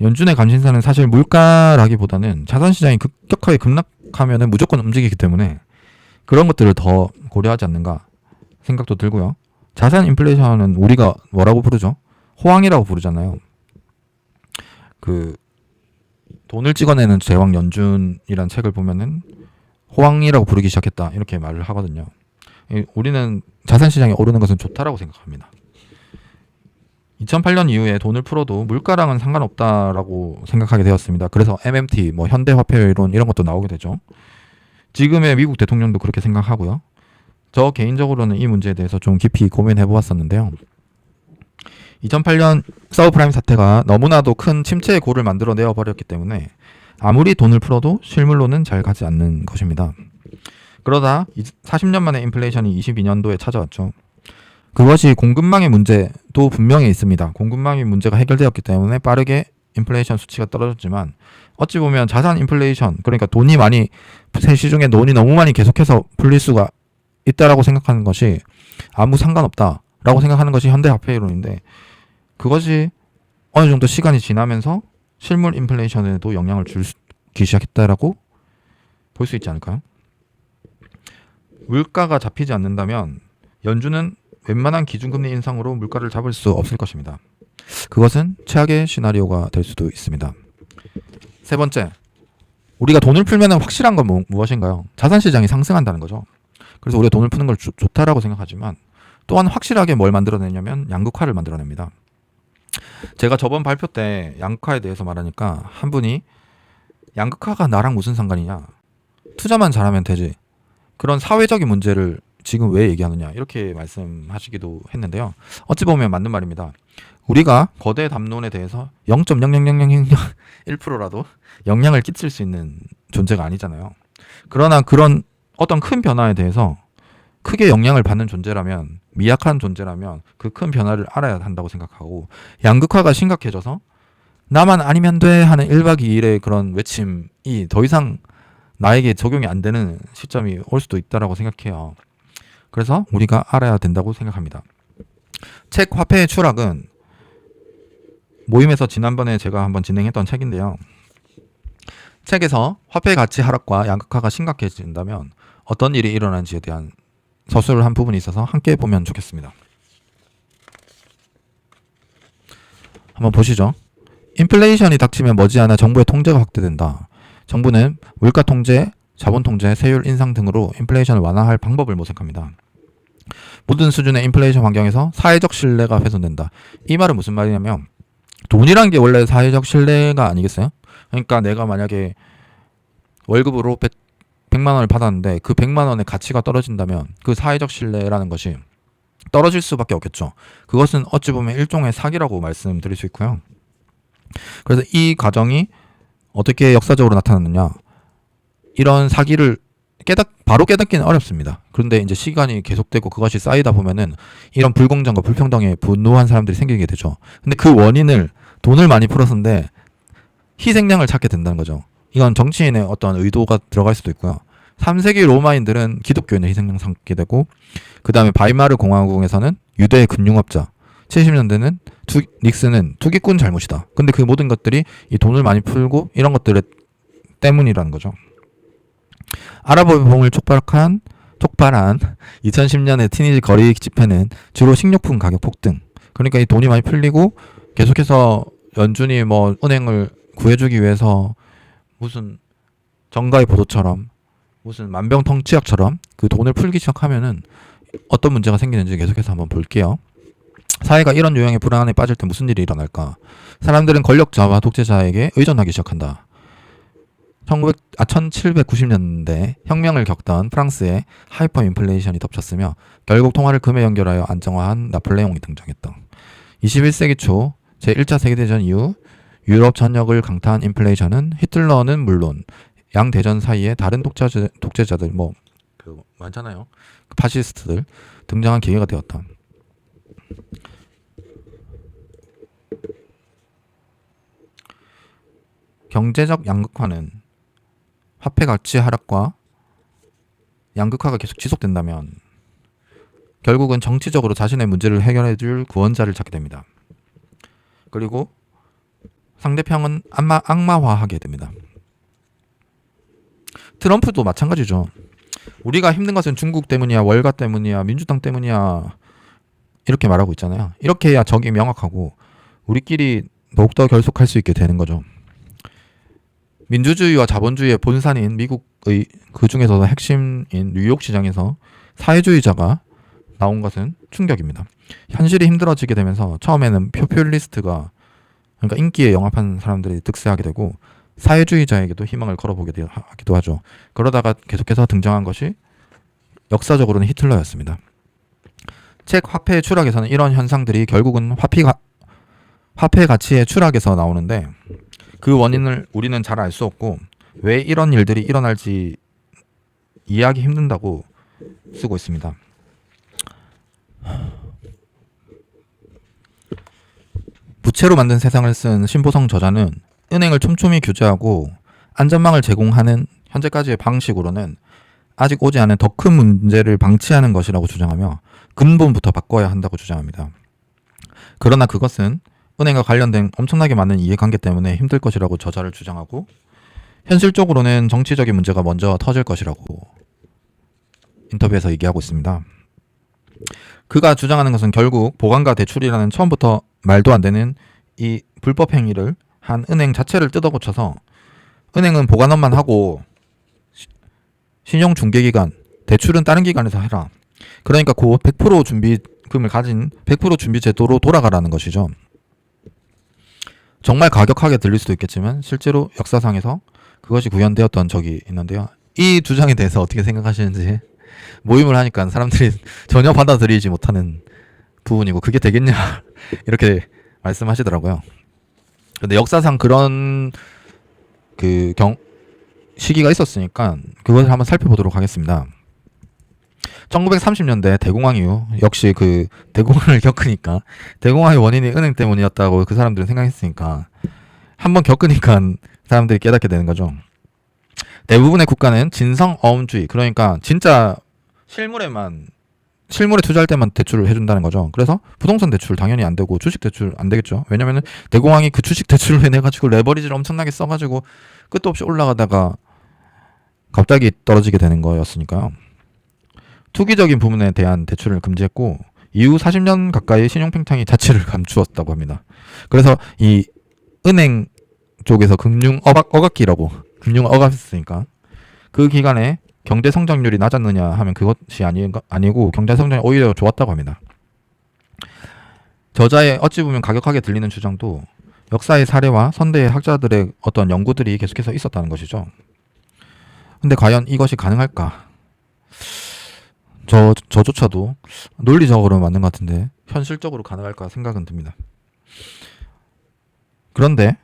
연준의 관심사는 사실 물가라기보다는 자산시장이 급격하게 급락하면 무조건 움직이기 때문에 그런 것들을 더 고려하지 않는가 생각도 들고요. 자산 인플레이션은 우리가 뭐라고 부르죠? 호황이라고 부르잖아요. 그 돈을 찍어내는 제왕 연준이라는 책을 보면은 호황이라고 부르기 시작했다 이렇게 말을 하거든요. 우리는 자산시장이 오르는 것은 좋다라고 생각합니다. 2008년 이후에 돈을 풀어도 물가랑은 상관없다라고 생각하게 되었습니다. 그래서 MMT, 뭐 현대화폐 이론 이런 것도 나오게 되죠. 지금의 미국 대통령도 그렇게 생각하고요. 저 개인적으로는 이 문제에 대해서 좀 깊이 고민해 보았었는데요. 2008년 서브프라임 사태가 너무나도 큰 침체의 골을 만들어내어 버렸기 때문에 아무리 돈을 풀어도 실물로는 잘 가지 않는 것입니다. 그러다 40년 만에 인플레이션이 22년도에 찾아왔죠. 그것이 공급망의 문제도 분명히 있습니다. 공급망의 문제가 해결되었기 때문에 빠르게 인플레이션 수치가 떨어졌지만 어찌 보면 자산 인플레이션, 그러니까 돈이 많이 시중에 돈이 너무 많이 계속해서 풀릴 수가 있다라고 생각하는 것이 아무 상관없다라고 생각하는 것이 현대화폐이론인데, 그것이 어느 정도 시간이 지나면서 실물 인플레이션에도 영향을 주기 시작했다라고 볼 수 있지 않을까요? 물가가 잡히지 않는다면 연준은 웬만한 기준금리 인상으로 물가를 잡을 수 없을 것입니다. 그것은 최악의 시나리오가 될 수도 있습니다. 세 번째, 우리가 돈을 풀면 확실한 건 무엇인가요? 자산시장이 상승한다는 거죠. 그래서 우리가 돈을 푸는 걸 좋다라고 생각하지만 또한 확실하게 뭘 만들어내냐면 양극화를 만들어냅니다. 제가 저번 발표 때 양극화에 대해서 말하니까 한 분이 양극화가 나랑 무슨 상관이냐, 투자만 잘하면 되지, 그런 사회적인 문제를 지금 왜 얘기하느냐, 이렇게 말씀하시기도 했는데요. 어찌 보면 맞는 말입니다. 우리가 거대 담론에 대해서 0.00001%라도 영향을 끼칠 수 있는 존재가 아니잖아요. 그러나 그런 어떤 큰 변화에 대해서 크게 영향을 받는 존재라면, 미약한 존재라면 그 큰 변화를 알아야 한다고 생각하고, 양극화가 심각해져서 나만 아니면 돼 하는 1박 2일의 그런 외침이 더 이상 나에게 적용이 안 되는 시점이 올 수도 있다라고 생각해요. 그래서 우리가 알아야 된다고 생각합니다. 책 화폐의 추락은 모임에서 지난번에 제가 한번 진행했던 책인데요. 책에서 화폐 가치 하락과 양극화가 심각해진다면 어떤 일이 일어나는지에 대한 서술을 한 부분이 있어서 함께 보면 좋겠습니다. 한번 보시죠. 인플레이션이 닥치면 머지않아 정부의 통제가 확대된다. 정부는 물가 통제, 자본 통제, 세율 인상 등으로 인플레이션을 완화할 방법을 모색합니다. 모든 수준의 인플레이션 환경에서 사회적 신뢰가 훼손된다. 이 말은 무슨 말이냐면, 돈이란 게 원래 사회적 신뢰가 아니겠어요? 그러니까 내가 만약에 월급으로 100만 원을 받았는데 그 100만 원의 가치가 떨어진다면 그 사회적 신뢰라는 것이 떨어질 수밖에 없겠죠. 그것은 어찌 보면 일종의 사기라고 말씀드릴 수 있고요. 그래서 이 과정이 어떻게 역사적으로 나타났느냐, 이런 사기를 바로 깨닫기는 어렵습니다. 그런데 이제 시간이 계속되고 그것이 쌓이다 보면은 이런 불공정과 불평등에 분노한 사람들이 생기게 되죠. 근데 그 원인을 돈을 많이 풀어서인데 희생양을 찾게 된다는 거죠. 이건 정치인의 어떤 의도가 들어갈 수도 있고요. 3세기 로마인들은 기독교인의 희생양 삼게 되고, 그 다음에 바이마르 공화국에서는 유대 금융업자, 70년대는 닉슨은 투기꾼 잘못이다. 근데 그 모든 것들이 이 돈을 많이 풀고 이런 것들 때문이라는 거죠. 아랍의 봄을 촉발한 2010년의 티니지 거리 집회는 주로 식료품 가격 폭등, 그러니까 이 돈이 많이 풀리고 계속해서 연준이 뭐 은행을 구해주기 위해서 무슨 정가의 보도처럼, 무슨 만병통치약처럼 그 돈을 풀기 시작하면은 어떤 문제가 생기는지 계속해서 한번 볼게요. 사회가 이런 유형의 불안에 빠질 때 무슨 일이 일어날까? 사람들은 권력자와 독재자에게 의존하기 시작한다. 1790년대 혁명을 겪던 프랑스에 하이퍼 인플레이션이 덮쳤으며 결국 통화를 금에 연결하여 안정화한 나폴레옹이 등장했다. 21세기 초 제1차 세계대전 이후 유럽 전역을 강타한 인플레이션은 히틀러는 물론 양 대전 사이에 다른 독재자들 많잖아요. 파시스트들 등장한 계기가 되었다. 경제적 양극화는 화폐 가치 하락과 양극화가 계속 지속된다면 결국은 정치적으로 자신의 문제를 해결해 줄 구원자를 찾게 됩니다. 그리고 상대편은 악마화하게 됩니다. 트럼프도 마찬가지죠. 우리가 힘든 것은 중국 때문이야, 월가 때문이야, 민주당 때문이야, 이렇게 말하고 있잖아요. 이렇게 해야 적이 명확하고 우리끼리 더욱더 결속할 수 있게 되는 거죠. 민주주의와 자본주의의 본산인 미국의 그 중에서도 핵심인 뉴욕 시장에서 사회주의자가 나온 것은 충격입니다. 현실이 힘들어지게 되면서 처음에는 포퓰리스트가, 그러니까 인기에 영합한 사람들이 득세하게 되고 사회주의자에게도 희망을 걸어보게 하기도 하죠. 그러다가 계속해서 등장한 것이 역사적으로는 히틀러였습니다. 책 화폐의 추락에서는 이런 현상들이 결국은 화폐 가치의 추락에서 나오는데, 그 원인을 우리는 잘 알 수 없고 왜 이런 일들이 일어날지 이해하기 힘든다고 쓰고 있습니다. 부채로 만든 세상을 쓴 신보성 저자는 은행을 촘촘히 규제하고 안전망을 제공하는 현재까지의 방식으로는 아직 오지 않은 더 큰 문제를 방치하는 것이라고 주장하며 근본부터 바꿔야 한다고 주장합니다. 그러나 그것은 은행과 관련된 엄청나게 많은 이해관계 때문에 힘들 것이라고 저자를 주장하고, 현실적으로는 정치적인 문제가 먼저 터질 것이라고 인터뷰에서 얘기하고 있습니다. 그가 주장하는 것은 결국 보관과 대출이라는 처음부터 말도 안 되는 이 불법 행위를 한 은행 자체를 뜯어고쳐서 은행은 보관업만 하고 신용 중개기관, 대출은 다른 기관에서 해라. 그러니까 곧 100% 준비금을 가진 100% 준비 제도로 돌아가라는 것이죠. 정말 가격하게 들릴 수도 있겠지만 실제로 역사상에서 그것이 구현되었던 적이 있는데요. 이 주장에 대해서 어떻게 생각하시는지 모임을 하니까 사람들이 전혀 받아들이지 못하는 부분이고, 그게 되겠냐 이렇게 말씀하시더라고요. 근데 역사상 그런 시기가 있었으니까 그것을 한번 살펴보도록 하겠습니다. 1930년대 대공황 이후 역시 그 대공황을 겪으니까 대공황의 원인이 은행 때문이었다고 그 사람들은 생각했으니까 한번 겪으니까 사람들이 깨닫게 되는 거죠. 대부분의 국가는 진성어음주의, 그러니까 진짜 실물에 투자할 때만 대출을 해준다는 거죠. 그래서 부동산 대출 당연히 안 되고 주식 대출 안 되겠죠. 왜냐면은 대공황이 그 주식 대출을 해내가지고 레버리지를 엄청나게 써가지고 끝도 없이 올라가다가 갑자기 떨어지게 되는 거였으니까요. 투기적인 부분에 대한 대출을 금지했고 이후 40년 가까이 신용팽창이 자취를 감추었다고 합니다. 그래서 이 은행 쪽에서 금융 억압기라고, 금융 억압했으니까 그 기간에 경제 성장률이 낮았느냐 하면 그것이 아니고 경제 성장이 오히려 좋았다고 합니다. 저자의 어찌 보면 가격하게 들리는 주장도 역사의 사례와 선대의 학자들의 어떤 연구들이 계속해서 있었다는 것이죠. 근데 과연 이것이 가능할까? 저조차도 논리적으로 맞는 것 같은데 현실적으로 가능할까 생각은 듭니다. 그런데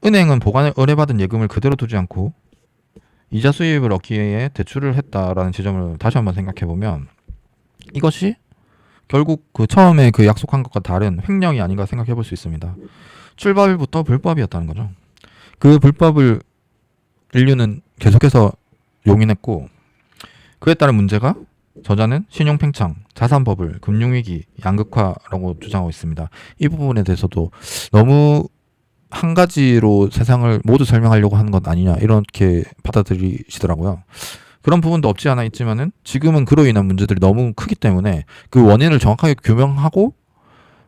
은행은 보관에 의뢰받은 예금을 그대로 두지 않고 이자 수입을 얻기 위해 대출을 했다라는 지점을 다시 한번 생각해보면 이것이 결국 그 처음에 그 약속한 것과 다른 횡령이 아닌가 생각해볼 수 있습니다. 출발부터 불법이었다는 거죠. 그 불법을 인류는 계속해서 용인했고, 그에 따른 문제가 저자는 신용팽창, 자산버블, 금융위기, 양극화라고 주장하고 있습니다. 이 부분에 대해서도 너무 한 가지로 세상을 모두 설명하려고 하는 것 아니냐 이렇게 받아들이시더라고요. 그런 부분도 없지 않아 있지만은 지금은 그로 인한 문제들이 너무 크기 때문에 그 원인을 정확하게 규명하고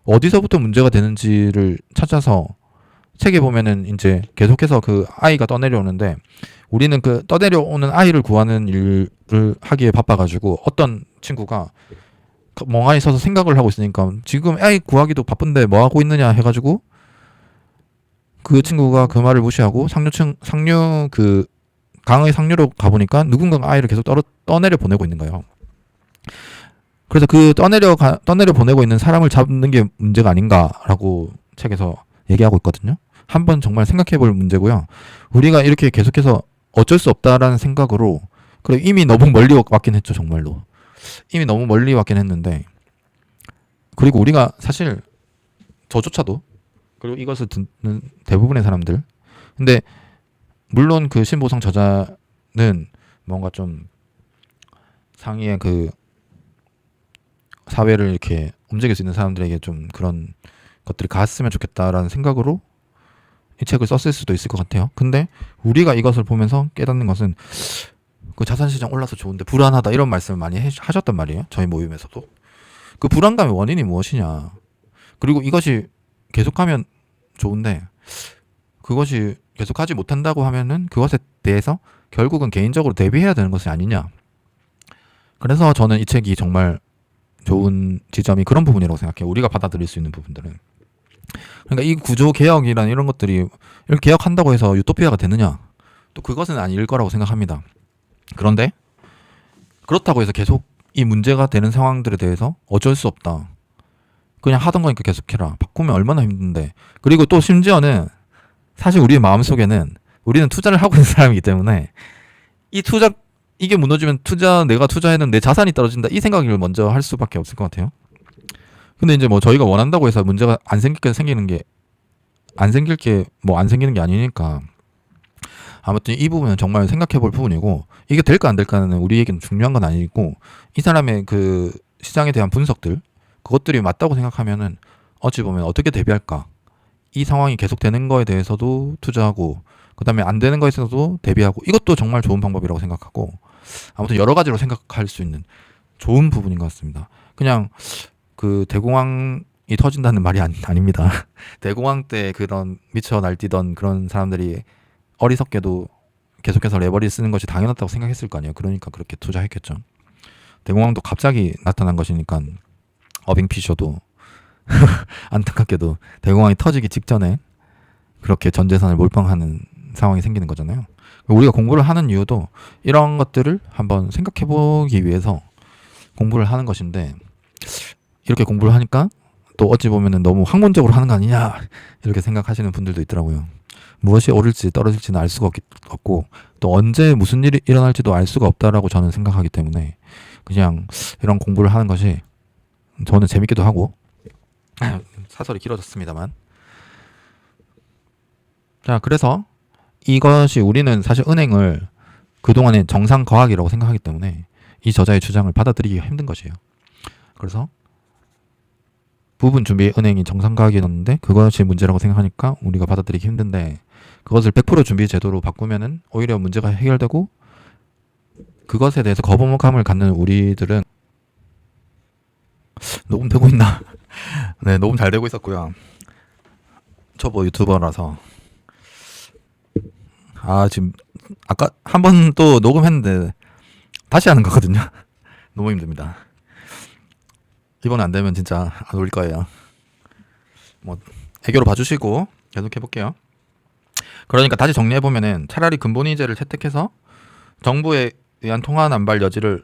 어디서부터 문제가 되는지를 찾아서 책에 보면은 이제 계속해서 그 아이가 떠내려오는데 우리는 그 떠내려오는 아이를 구하는 일을 하기에 바빠가지고 어떤 친구가 멍하니 서서 생각을 하고 있으니까 지금 아이 구하기도 바쁜데 뭐 하고 있느냐 해가지고 그 친구가 그 말을 무시하고 강의 상류로 가보니까 누군가가 아이를 계속 떠내려 보내고 있는 거예요. 그래서 그 떠내려 보내고 있는 사람을 잡는 게 문제가 아닌가라고 책에서 얘기하고 있거든요. 한번 정말 생각해 볼 문제고요. 우리가 이렇게 계속해서 어쩔 수 없다라는 생각으로, 그래 이미 너무 멀리 왔긴 했죠. 정말로 이미 너무 멀리 왔긴 했는데, 그리고 우리가 사실 저조차도, 그리고 이것을 듣는 대부분의 사람들, 근데 물론 그 신보성 저자는 뭔가 좀 상위의 그 사회를 이렇게 움직일 수 있는 사람들에게 좀 그런 것들이 갔으면 좋겠다라는 생각으로 이 책을 썼을 수도 있을 것 같아요. 근데 우리가 이것을 보면서 깨닫는 것은 그 자산시장 올라서 좋은데 불안하다 이런 말씀을 많이 하셨단 말이에요. 저희 모임에서도. 그 불안감의 원인이 무엇이냐, 그리고 이것이 계속하면 좋은데 그것이 계속하지 못한다고 하면은 그것에 대해서 결국은 개인적으로 대비해야 되는 것이 아니냐. 그래서 저는 이 책이 정말 좋은 지점이 그런 부분이라고 생각해요. 우리가 받아들일 수 있는 부분들은. 그러니까 이 구조 개혁이란 이런 것들이 이렇게 개혁한다고 해서 유토피아가 되느냐? 또 그것은 아닐 거라고 생각합니다. 그런데 그렇다고 해서 계속 이 문제가 되는 상황들에 대해서 어쩔 수 없다. 그냥 하던 거니까 계속해라. 바꾸면 얼마나 힘든데. 그리고 또 심지어는 사실 우리의 마음속에는 우리는 투자를 하고 있는 사람이기 때문에 이게 무너지면 내가 투자해는 내 자산이 떨어진다. 이 생각을 먼저 할 수밖에 없을 것 같아요. 근데 이제 뭐 저희가 원한다고 해서 문제가 안 생길 게 안 생기는 게 아니니까. 아무튼 이 부분은 정말 생각해 볼 부분이고, 이게 될까 안 될까는 우리에게는 중요한 건 아니고, 이 사람의 그 시장에 대한 분석들, 그것들이 맞다고 생각하면은 어찌 보면 어떻게 대비할까? 이 상황이 계속되는 거에 대해서도 투자하고, 그 다음에 안 되는 거에 있어서도 대비하고, 이것도 정말 좋은 방법이라고 생각하고, 아무튼 여러 가지로 생각할 수 있는 좋은 부분인 것 같습니다. 그냥 그 대공황이 터진다는 말이 아닙니다. 대공황 때 그런 미쳐 날뛰던 그런 사람들이 어리석게도 계속해서 레버리를 쓰는 것이 당연하다고 생각했을 거 아니에요. 그러니까 그렇게 투자했겠죠. 대공황도 갑자기 나타난 것이니까 어빙피셔도 안타깝게도 대공황이 터지기 직전에 그렇게 전 재산을 몰빵하는 상황이 생기는 거잖아요. 우리가 공부를 하는 이유도 이런 것들을 한번 생각해 보기 위해서 공부를 하는 것인데, 이렇게 공부를 하니까 또 어찌 보면은 너무 학문적으로 하는 거 아니냐 이렇게 생각하시는 분들도 있더라고요. 무엇이 오를지 떨어질지는 알 수가 없고, 또 언제 무슨 일이 일어날지도 알 수가 없다라고 저는 생각하기 때문에 그냥 이런 공부를 하는 것이 저는 재밌기도 하고, 사설이 길어졌습니다만. 자, 그래서 이것이 우리는 사실 은행을 그동안의 정상 거학이라고 생각하기 때문에 이 저자의 주장을 받아들이기가 힘든 것이에요. 그래서 부분 준비 은행이 정상 거학이었는데 그것이 문제라고 생각하니까 우리가 받아들이기 힘든데, 그것을 100% 준비 제도로 바꾸면은 오히려 문제가 해결되고, 그것에 대해서 거부감을 갖는 우리들은 녹음되고 있나? 네, 녹음 잘 되고 있었고요. 초보 유튜버라서 지금 아까 한 번 또 녹음했는데 다시 하는 거거든요. 너무 힘듭니다. 이번 안 되면 진짜 안 올 거예요. 뭐 애교로 봐주시고 계속 해볼게요. 그러니까 다시 정리해보면은 차라리 근본이제를 채택해서 정부에 의한 통화 남발 여지를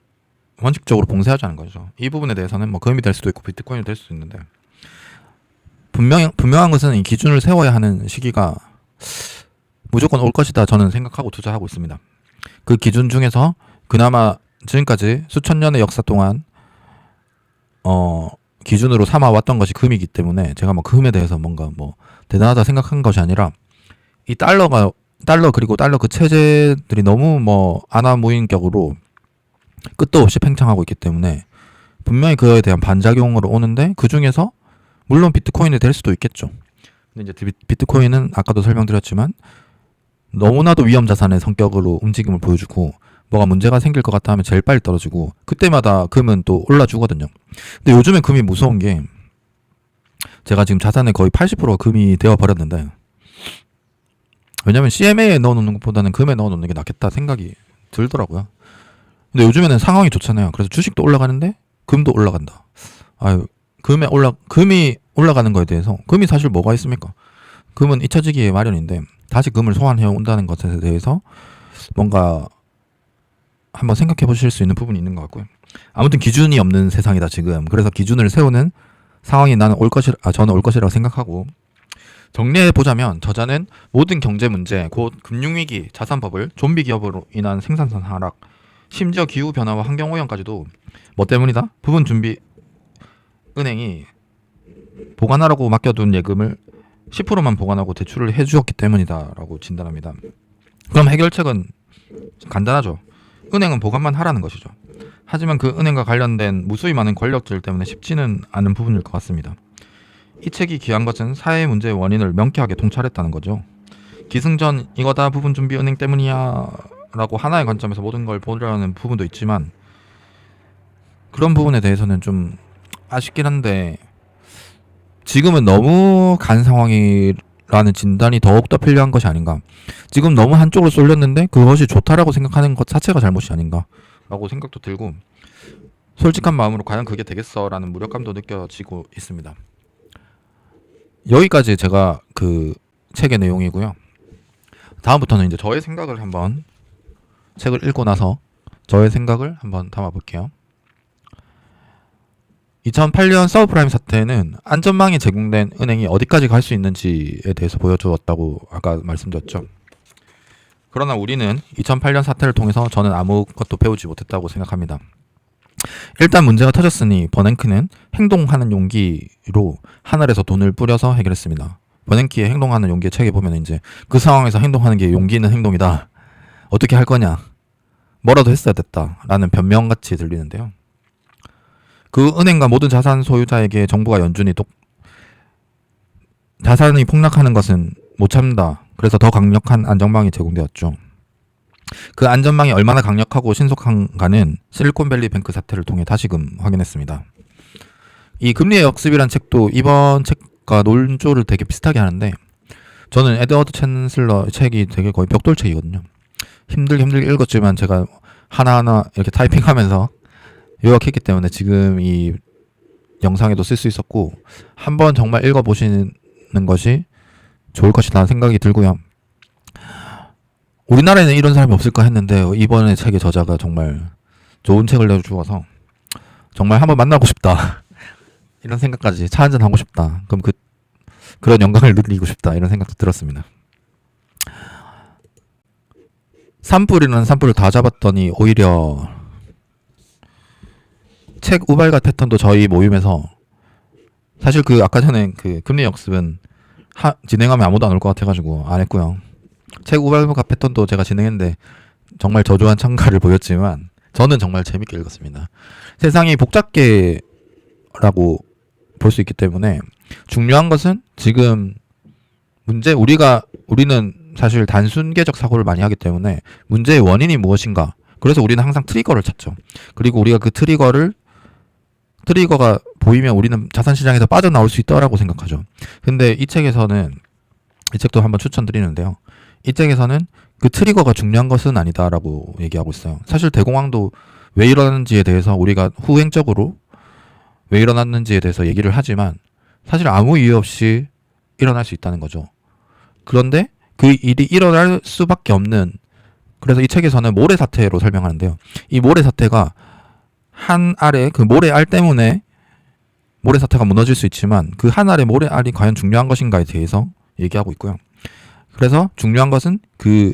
원칙적으로 봉쇄하자는 거죠. 이 부분에 대해서는 뭐 금이 될 수도 있고 비트코인이 될 수도 있는데, 분명한 것은 이 기준을 세워야 하는 시기가 무조건 올 것이다 저는 생각하고 투자하고 있습니다. 그 기준 중에서 그나마 지금까지 수천 년의 역사 동안 기준으로 삼아왔던 것이 금이기 때문에 제가 뭐 금에 대해서 뭔가 뭐 대단하다 생각한 것이 아니라, 이 달러 그리고 달러 그 체제들이 너무 뭐 안하무인격으로 끝도 없이 팽창하고 있기 때문에 분명히 그거에 대한 반작용으로 오는데, 그 중에서 물론 비트코인이 될 수도 있겠죠. 근데 이제 비트코인은 아까도 설명드렸지만 너무나도 위험 자산의 성격으로 움직임을 보여주고, 뭐가 문제가 생길 것 같다 하면 제일 빨리 떨어지고, 그때마다 금은 또 올라주거든요. 근데 요즘에 금이 무서운 게, 제가 지금 자산의 거의 80%가 금이 되어버렸는데, 왜냐면 CMA에 넣어놓는 것보다는 금에 넣어놓는 게 낫겠다 생각이 들더라고요. 근데 요즘에는 상황이 좋잖아요. 그래서 주식도 올라가는데 금도 올라간다. 금이 올라가는 거에 대해서, 금이 사실 뭐가 있습니까? 금은 잊혀지기에 마련인데 다시 금을 소환해 온다는 것에 대해서 뭔가 한번 생각해 보실 수 있는 부분이 있는 것 같고요. 아무튼 기준이 없는 세상이다 지금. 그래서 기준을 세우는 상황이 저는 올 것이라고 생각하고, 정리해 보자면 저자는 모든 경제 문제, 곧 금융위기, 자산버블, 좀비 기업으로 인한 생산성 하락, 심지어 기후 변화와 환경 오염까지도 뭐 때문이다? 부분 준비 은행이 보관하라고 맡겨둔 예금을 10%만 보관하고 대출을 해주었기 때문이다라고 진단합니다. 그럼 해결책은 간단하죠. 은행은 보관만 하라는 것이죠. 하지만 그 은행과 관련된 무수히 많은 권력들 때문에 쉽지는 않은 부분일 것 같습니다. 이 책이 귀한 것은 사회 문제의 원인을 명쾌하게 통찰했다는 거죠. 기승전 이거다 부분 준비 은행 때문이야 라고 하나의 관점에서 모든 걸 보려는 부분도 있지만, 그런 부분에 대해서는 좀 아쉽긴 한데, 지금은 너무 간 상황이라는 진단이 더욱더 필요한 것이 아닌가. 지금 너무 한쪽으로 쏠렸는데 그것이 좋다라고 생각하는 것 자체가 잘못이 아닌가 라고 생각도 들고, 솔직한 마음으로 과연 그게 되겠어라는 무력감도 느껴지고 있습니다. 여기까지 제가 그 책의 내용이고요. 다음부터는 이제 저의 생각을 한번 책을 읽고 나서 저의 생각을 한번 담아볼게요. 2008년 서브프라임 사태는 안전망이 제공된 은행이 어디까지 갈 수 있는지에 대해서 보여주었다고 아까 말씀드렸죠. 그러나 우리는 2008년 사태를 통해서 저는 아무것도 배우지 못했다고 생각합니다. 일단 문제가 터졌으니 버냉키는 행동하는 용기로 하늘에서 돈을 뿌려서 해결했습니다. 버냉키의 행동하는 용기의 책에 보면 이제 그 상황에서 행동하는 게 용기 있는 행동이다. 어떻게 할 거냐? 뭐라도 했어야 됐다. 라는 변명같이 들리는데요. 그 은행과 모든 자산 소유자에게 정부가 연준이 자산이 폭락하는 것은 못 참는다. 그래서 더 강력한 안전망이 제공되었죠. 그 안전망이 얼마나 강력하고 신속한가는 실리콘밸리 뱅크 사태를 통해 다시금 확인했습니다. 이 금리의 역습이란 책도 이번 책과 논조를 되게 비슷하게 하는데 저는 에드워드 챈슬러 책이 되게 거의 벽돌책이거든요. 힘들게 읽었지만 제가 하나하나 이렇게 타이핑하면서 요약했기 때문에 지금 이 영상에도 쓸 수 있었고 한번 정말 읽어보시는 것이 좋을 것이다 생각이 들고요. 우리나라에는 이런 사람이 없을까 했는데 이번에 책의 저자가 정말 좋은 책을 내주어서 정말 한번 만나고 싶다 이런 생각까지 차 한잔 하고 싶다. 그럼 그런 영광을 누리고 싶다 이런 생각도 들었습니다. 산불이라는 산불을 다 잡았더니 오히려 책 우발과 패턴도 저희 모임에서 사실 그 아까 전에 그 금리 역습은 진행하면 아무도 안 올 것 같아가지고 안 했고요. 책 우발과 패턴도 제가 진행했는데 정말 저조한 참가를 보였지만 저는 정말 재밌게 읽었습니다. 세상이 복잡계라고 볼 수 있기 때문에 중요한 것은 지금 우리는 사실 단순계적 사고를 많이 하기 때문에 문제의 원인이 무엇인가. 그래서 우리는 항상 트리거를 찾죠. 그리고 우리가 그 트리거가 보이면 우리는 자산시장에서 빠져나올 수 있다라고 생각하죠. 근데 이 책도 한번 추천드리는데요. 이 책에서는 그 트리거가 중요한 것은 아니다라고 얘기하고 있어요. 사실 대공황도 왜 일어났는지에 대해서 우리가 후행적으로 왜 일어났는지에 대해서 얘기를 하지만 사실 아무 이유 없이 일어날 수 있다는 거죠. 그런데 그 일이 일어날 수밖에 없는, 그래서 이 책에서는 모래 사태로 설명하는데요. 이 모래 사태가 한 알의 그 모래알 때문에 모래 사태가 무너질 수 있지만 그 한 알의 모래알이 과연 중요한 것인가에 대해서 얘기하고 있고요. 그래서 중요한 것은 그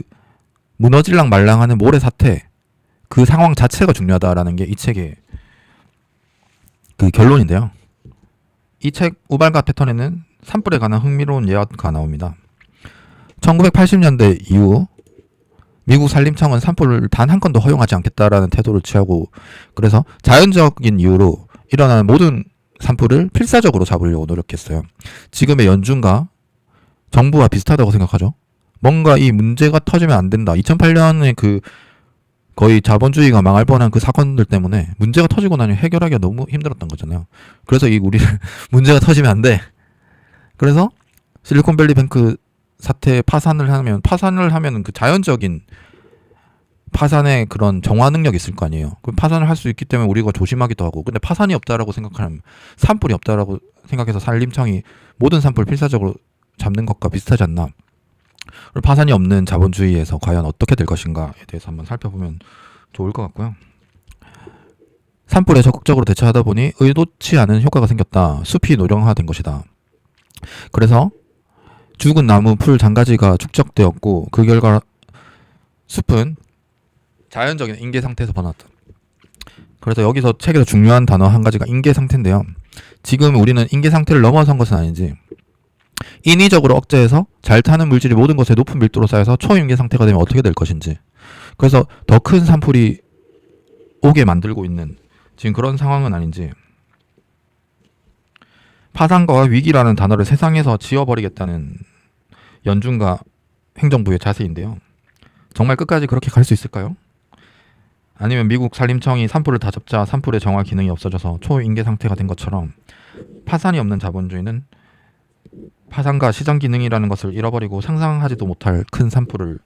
무너질랑 말랑하는 모래 사태, 그 상황 자체가 중요하다라는 게 이 책의 그 결론인데요. 이 책 우발과 패턴에는 산불에 관한 흥미로운 예화가 나옵니다. 1980년대 이후 미국 산림청은 산불을 단 한 건도 허용하지 않겠다라는 태도를 취하고, 그래서 자연적인 이유로 일어나는 모든 산불을 필사적으로 잡으려고 노력했어요. 지금의 연준과 정부와 비슷하다고 생각하죠. 뭔가 이 문제가 터지면 안 된다. 2008년에 그 거의 자본주의가 망할 뻔한 그 사건들 때문에 문제가 터지고 나니 해결하기가 너무 힘들었던 거잖아요. 그래서 우리는 문제가 터지면 안 돼. 그래서 실리콘밸리 뱅크 사태 파산을 하면 그 자연적인 파산의 그런 정화 능력이 있을 거 아니에요. 그 파산을 할 수 있기 때문에 우리가 조심하기도 하고, 근데 파산이 없다라고 생각하면, 산불이 없다라고 생각해서 산림청이 모든 산불 필사적으로 잡는 것과 비슷하지 않나. 파산이 없는 자본주의에서 과연 어떻게 될 것인가에 대해서 한번 살펴보면 좋을 것 같고요. 산불에 적극적으로 대처하다 보니 의도치 않은 효과가 생겼다. 숲이 노령화된 것이다. 그래서 죽은 나무, 풀, 장가지가 축적되었고 그 결과 숲은 자연적인 인계 상태에서 번왔다. 그래서 여기서 책에서 중요한 단어 한 가지가 인계 상태인데요. 지금 우리는 인계 상태를 넘어선 것은 아닌지 인위적으로 억제해서 잘 타는 물질이 모든 것에 높은 밀도로 쌓여서 초인계 상태가 되면 어떻게 될 것인지, 그래서 더 큰 산불이 오게 만들고 있는 지금 그런 상황은 아닌지, 파산과 위기라는 단어를 세상에서 지워버리겠다는 연준과 행정부의 자세인데요. 정말 끝까지 그렇게 갈 수 있을까요? 아니면 미국 산림청이 산불을 다 잡자 산불의 정화 기능이 없어져서 초인계 상태가 된 것처럼 파산이 없는 자본주의는 파산과 시장 기능이라는 것을 잃어버리고 상상하지도 못할 큰 산불을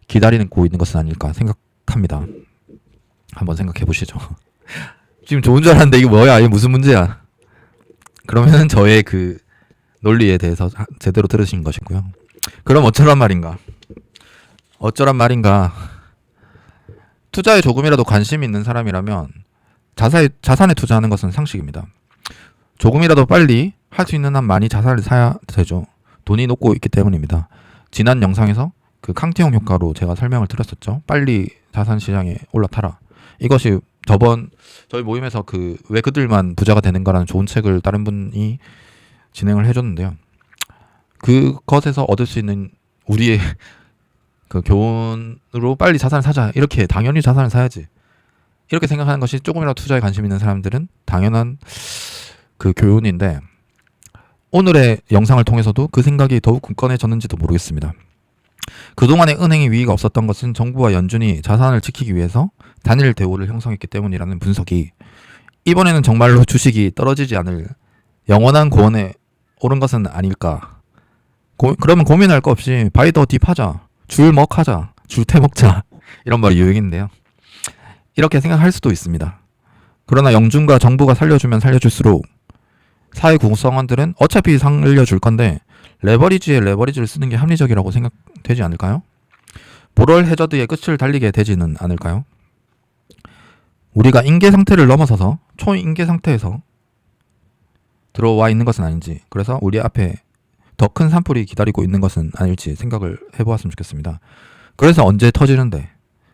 기다리고 있는 것은 아닐까 생각합니다. 한번 생각해 보시죠. 지금 좋은 줄 알았는데 이게 뭐야? 이게 무슨 문제야? 그러면은 저의 그 논리에 대해서 제대로 들으신 것이고요. 그럼 어쩌란 말인가? 어쩌란 말인가? 투자에 조금이라도 관심이 있는 사람이라면 자산에 투자하는 것은 상식입니다. 조금이라도 빨리 할 수 있는 한 많이 자산을 사야 되죠. 돈이 녹고 있기 때문입니다. 지난 영상에서 그 캉티형 효과로 제가 설명을 드렸었죠. 빨리 자산 시장에 올라타라. 이것이 저희 모임에서 그 왜 그들만 부자가 되는가라는 좋은 책을 다른 분이 진행을 해줬는데요. 그것에서 얻을 수 있는 우리의 그 교훈으로 빨리 자산을 사자. 이렇게 당연히 자산을 사야지. 이렇게 생각하는 것이 조금이라도 투자에 관심 있는 사람들은 당연한 그 교훈인데 오늘의 영상을 통해서도 그 생각이 더욱 굳건해졌는지도 모르겠습니다. 그동안의 은행의 위기가 없었던 것은 정부와 연준이 자산을 지키기 위해서 단일 대우를 형성했기 때문이라는 분석이 이번에는 정말로 주식이 떨어지지 않을 영원한 고원에 오른 것은 아닐까. 그러면 고민할 거 없이 바이 더 딥 하자. 줄먹하자. 줄태 먹자. 이런 말이 유행인데요. 이렇게 생각할 수도 있습니다. 그러나 영준과 정부가 살려주면 살려줄수록 사회 구성원들은 어차피 살려줄 건데 레버리지에 레버리지를 쓰는 게 합리적이라고 생각되지 않을까요? 보럴 해저드의 끝을 달리게 되지는 않을까요? 우리가 인계 상태를 넘어서서 초인계 상태에서 들어와 있는 것은 아닌지, 그래서 우리 앞에 더 큰 산불이 기다리고 있는 것은 아닐지 생각을 해보았으면 좋겠습니다. 그래서 언제 터지는데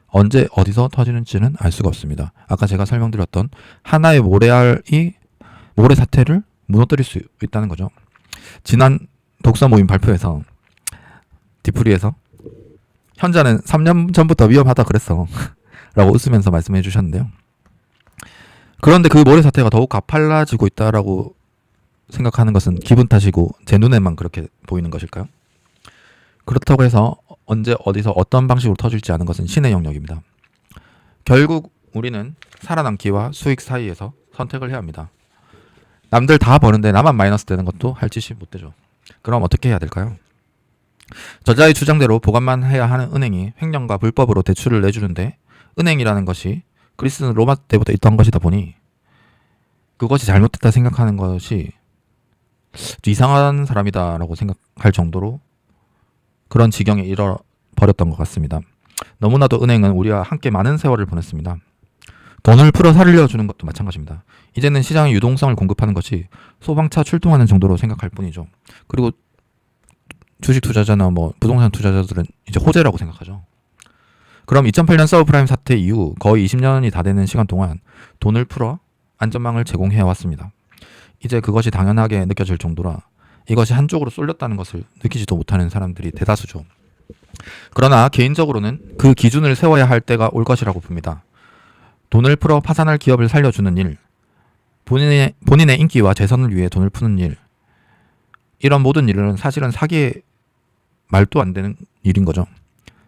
언제 어디서 터지는지는 알 수가 없습니다. 아까 제가 설명드렸던 하나의 모래 사태를 무너뜨릴 수 있다는 거죠. 지난 독서 모임 발표에서 디프리에서 현자는 3년 전부터 위험하다 그랬어 라고 웃으면서 말씀해 주셨는데요. 그런데 그 모래 사태가 더욱 가팔라지고 있다라고 생각하는 것은 기분 탓이고 제 눈에만 그렇게 보이는 것일까요? 그렇다고 해서 언제 어디서 어떤 방식으로 터질지 아는 것은 신의 영역입니다. 결국 우리는 살아남기와 수익 사이에서 선택을 해야 합니다. 남들 다 버는데 나만 마이너스 되는 것도 할 짓이 못 되죠. 그럼 어떻게 해야 될까요? 저자의 주장대로 보관만 해야 하는 은행이 횡령과 불법으로 대출을 내주는데 은행이라는 것이 그리스 로마 때부터 있던 것이다 보니 그것이 잘못됐다 생각하는 것이 이상한 사람이다라고 생각할 정도로 그런 지경에 이르러버렸던 것 같습니다. 너무나도 은행은 우리와 함께 많은 세월을 보냈습니다. 돈을 풀어 살려주는 것도 마찬가지입니다. 이제는 시장의 유동성을 공급하는 것이 소방차 출동하는 정도로 생각할 뿐이죠. 그리고 주식 투자자나 부동산 투자자들은 이제 호재라고 생각하죠. 그럼 2008년 서브프라임 사태 이후 거의 20년이 다 되는 시간 동안 돈을 풀어 안전망을 제공해 왔습니다. 이제 그것이 당연하게 느껴질 정도라 이것이 한쪽으로 쏠렸다는 것을 느끼지도 못하는 사람들이 대다수죠. 그러나 개인적으로는 그 기준을 세워야 할 때가 올 것이라고 봅니다. 돈을 풀어 파산할 기업을 살려주는 일, 본인의 인기와 재선을 위해 돈을 푸는 일, 이런 모든 일은 사실은 사기에 말도 안 되는 일인 거죠.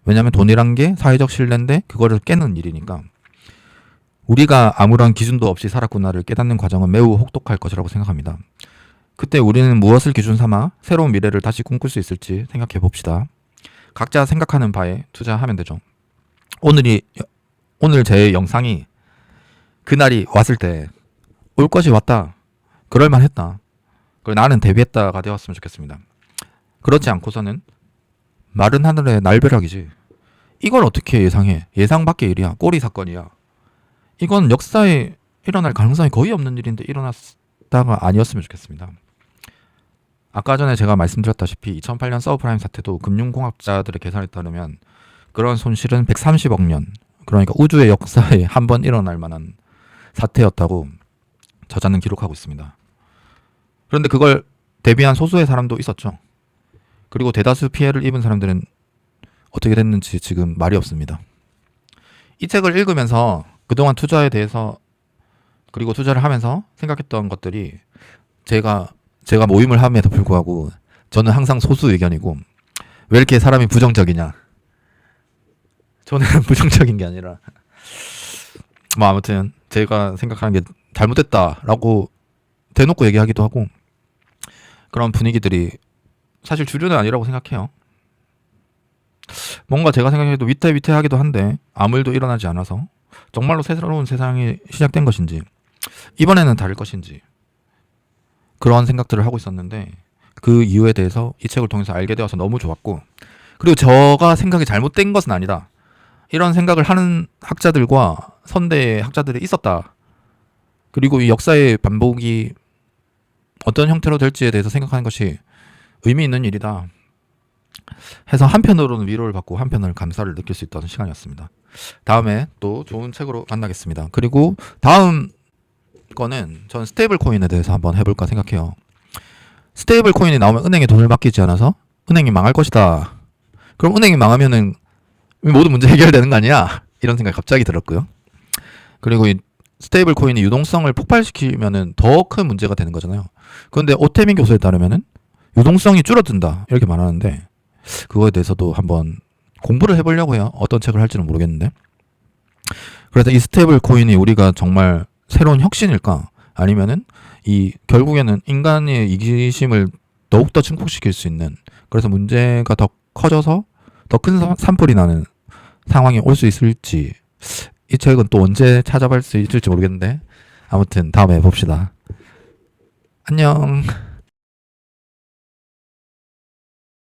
왜냐하면 돈이란 게 사회적 신뢰인데 그거를 깨는 일이니까 우리가 아무런 기준도 없이 살았구나를 깨닫는 과정은 매우 혹독할 것이라고 생각합니다. 그때 우리는 무엇을 기준 삼아 새로운 미래를 다시 꿈꿀 수 있을지 생각해 봅시다. 각자 생각하는 바에 투자하면 되죠. 오늘 제 영상이 그날이 왔을 때 올 것이 왔다. 그럴만 했다. 그리고 나는 대비했다가 되었으면 좋겠습니다. 그렇지 않고서는 마른 하늘의 날벼락이지. 이걸 어떻게 예상해? 예상 밖의 일이야. 꼬리 사건이야. 이건 역사에 일어날 가능성이 거의 없는 일인데 일어났다가 아니었으면 좋겠습니다. 아까 전에 제가 말씀드렸다시피 2008년 서브프라임 사태도 금융공학자들의 계산에 따르면 그런 손실은 130억 년, 그러니까 우주의 역사에 한 번 일어날 만한 사태였다고 저자는 기록하고 있습니다. 그런데 그걸 대비한 소수의 사람도 있었죠. 그리고 대다수 피해를 입은 사람들은 어떻게 됐는지 지금 말이 없습니다. 이 책을 읽으면서 그동안 투자에 대해서 그리고 투자를 하면서 생각했던 것들이 제가 모임을 함에도 불구하고 저는 항상 소수 의견이고 왜 이렇게 사람이 부정적이냐. 저는 부정적인 게 아니라 아무튼 제가 생각하는 게 잘못됐다라고 대놓고 얘기하기도 하고 그런 분위기들이 사실 주류는 아니라고 생각해요. 뭔가 제가 생각해도 위태위태하기도 한데 아무 일도 일어나지 않아서 정말로 새로운 세상이 시작된 것인지 이번에는 다를 것인지 그런 생각들을 하고 있었는데 그 이유에 대해서 이 책을 통해서 알게 되어서 너무 좋았고, 그리고 저가 생각이 잘못된 것은 아니다, 이런 생각을 하는 학자들과 선대의 학자들이 있었다. 그리고 이 역사의 반복이 어떤 형태로 될지에 대해서 생각하는 것이 의미 있는 일이다 해서 한편으로는 위로를 받고 한편으로는 감사를 느낄 수 있다는 시간이었습니다. 다음에 또 좋은 책으로 만나겠습니다. 그리고 다음 거는 전 스테이블 코인에 대해서 한번 해볼까 생각해요. 스테이블 코인이 나오면 은행에 돈을 맡기지 않아서 은행이 망할 것이다. 그럼 은행이 망하면은 모든 문제 해결되는 거 아니야? 이런 생각이 갑자기 들었고요. 그리고 이 스테이블 코인이 유동성을 폭발시키면은 더 큰 문제가 되는 거잖아요. 그런데 오태민 교수에 따르면은 유동성이 줄어든다 이렇게 말하는데, 그거에 대해서도 한번 공부를 해보려고 해요. 어떤 책을 할지는 모르겠는데. 그래서 이 스테이블 코인이 우리가 정말 새로운 혁신일까? 아니면은 이 결국에는 인간의 이기심을 더욱더 증폭시킬 수 있는, 그래서 문제가 더 커져서 더 큰 산불이 나는 상황이 올 수 있을지, 이 책은 또 언제 찾아볼 수 있을지 모르겠는데 아무튼 다음에 봅시다. 안녕.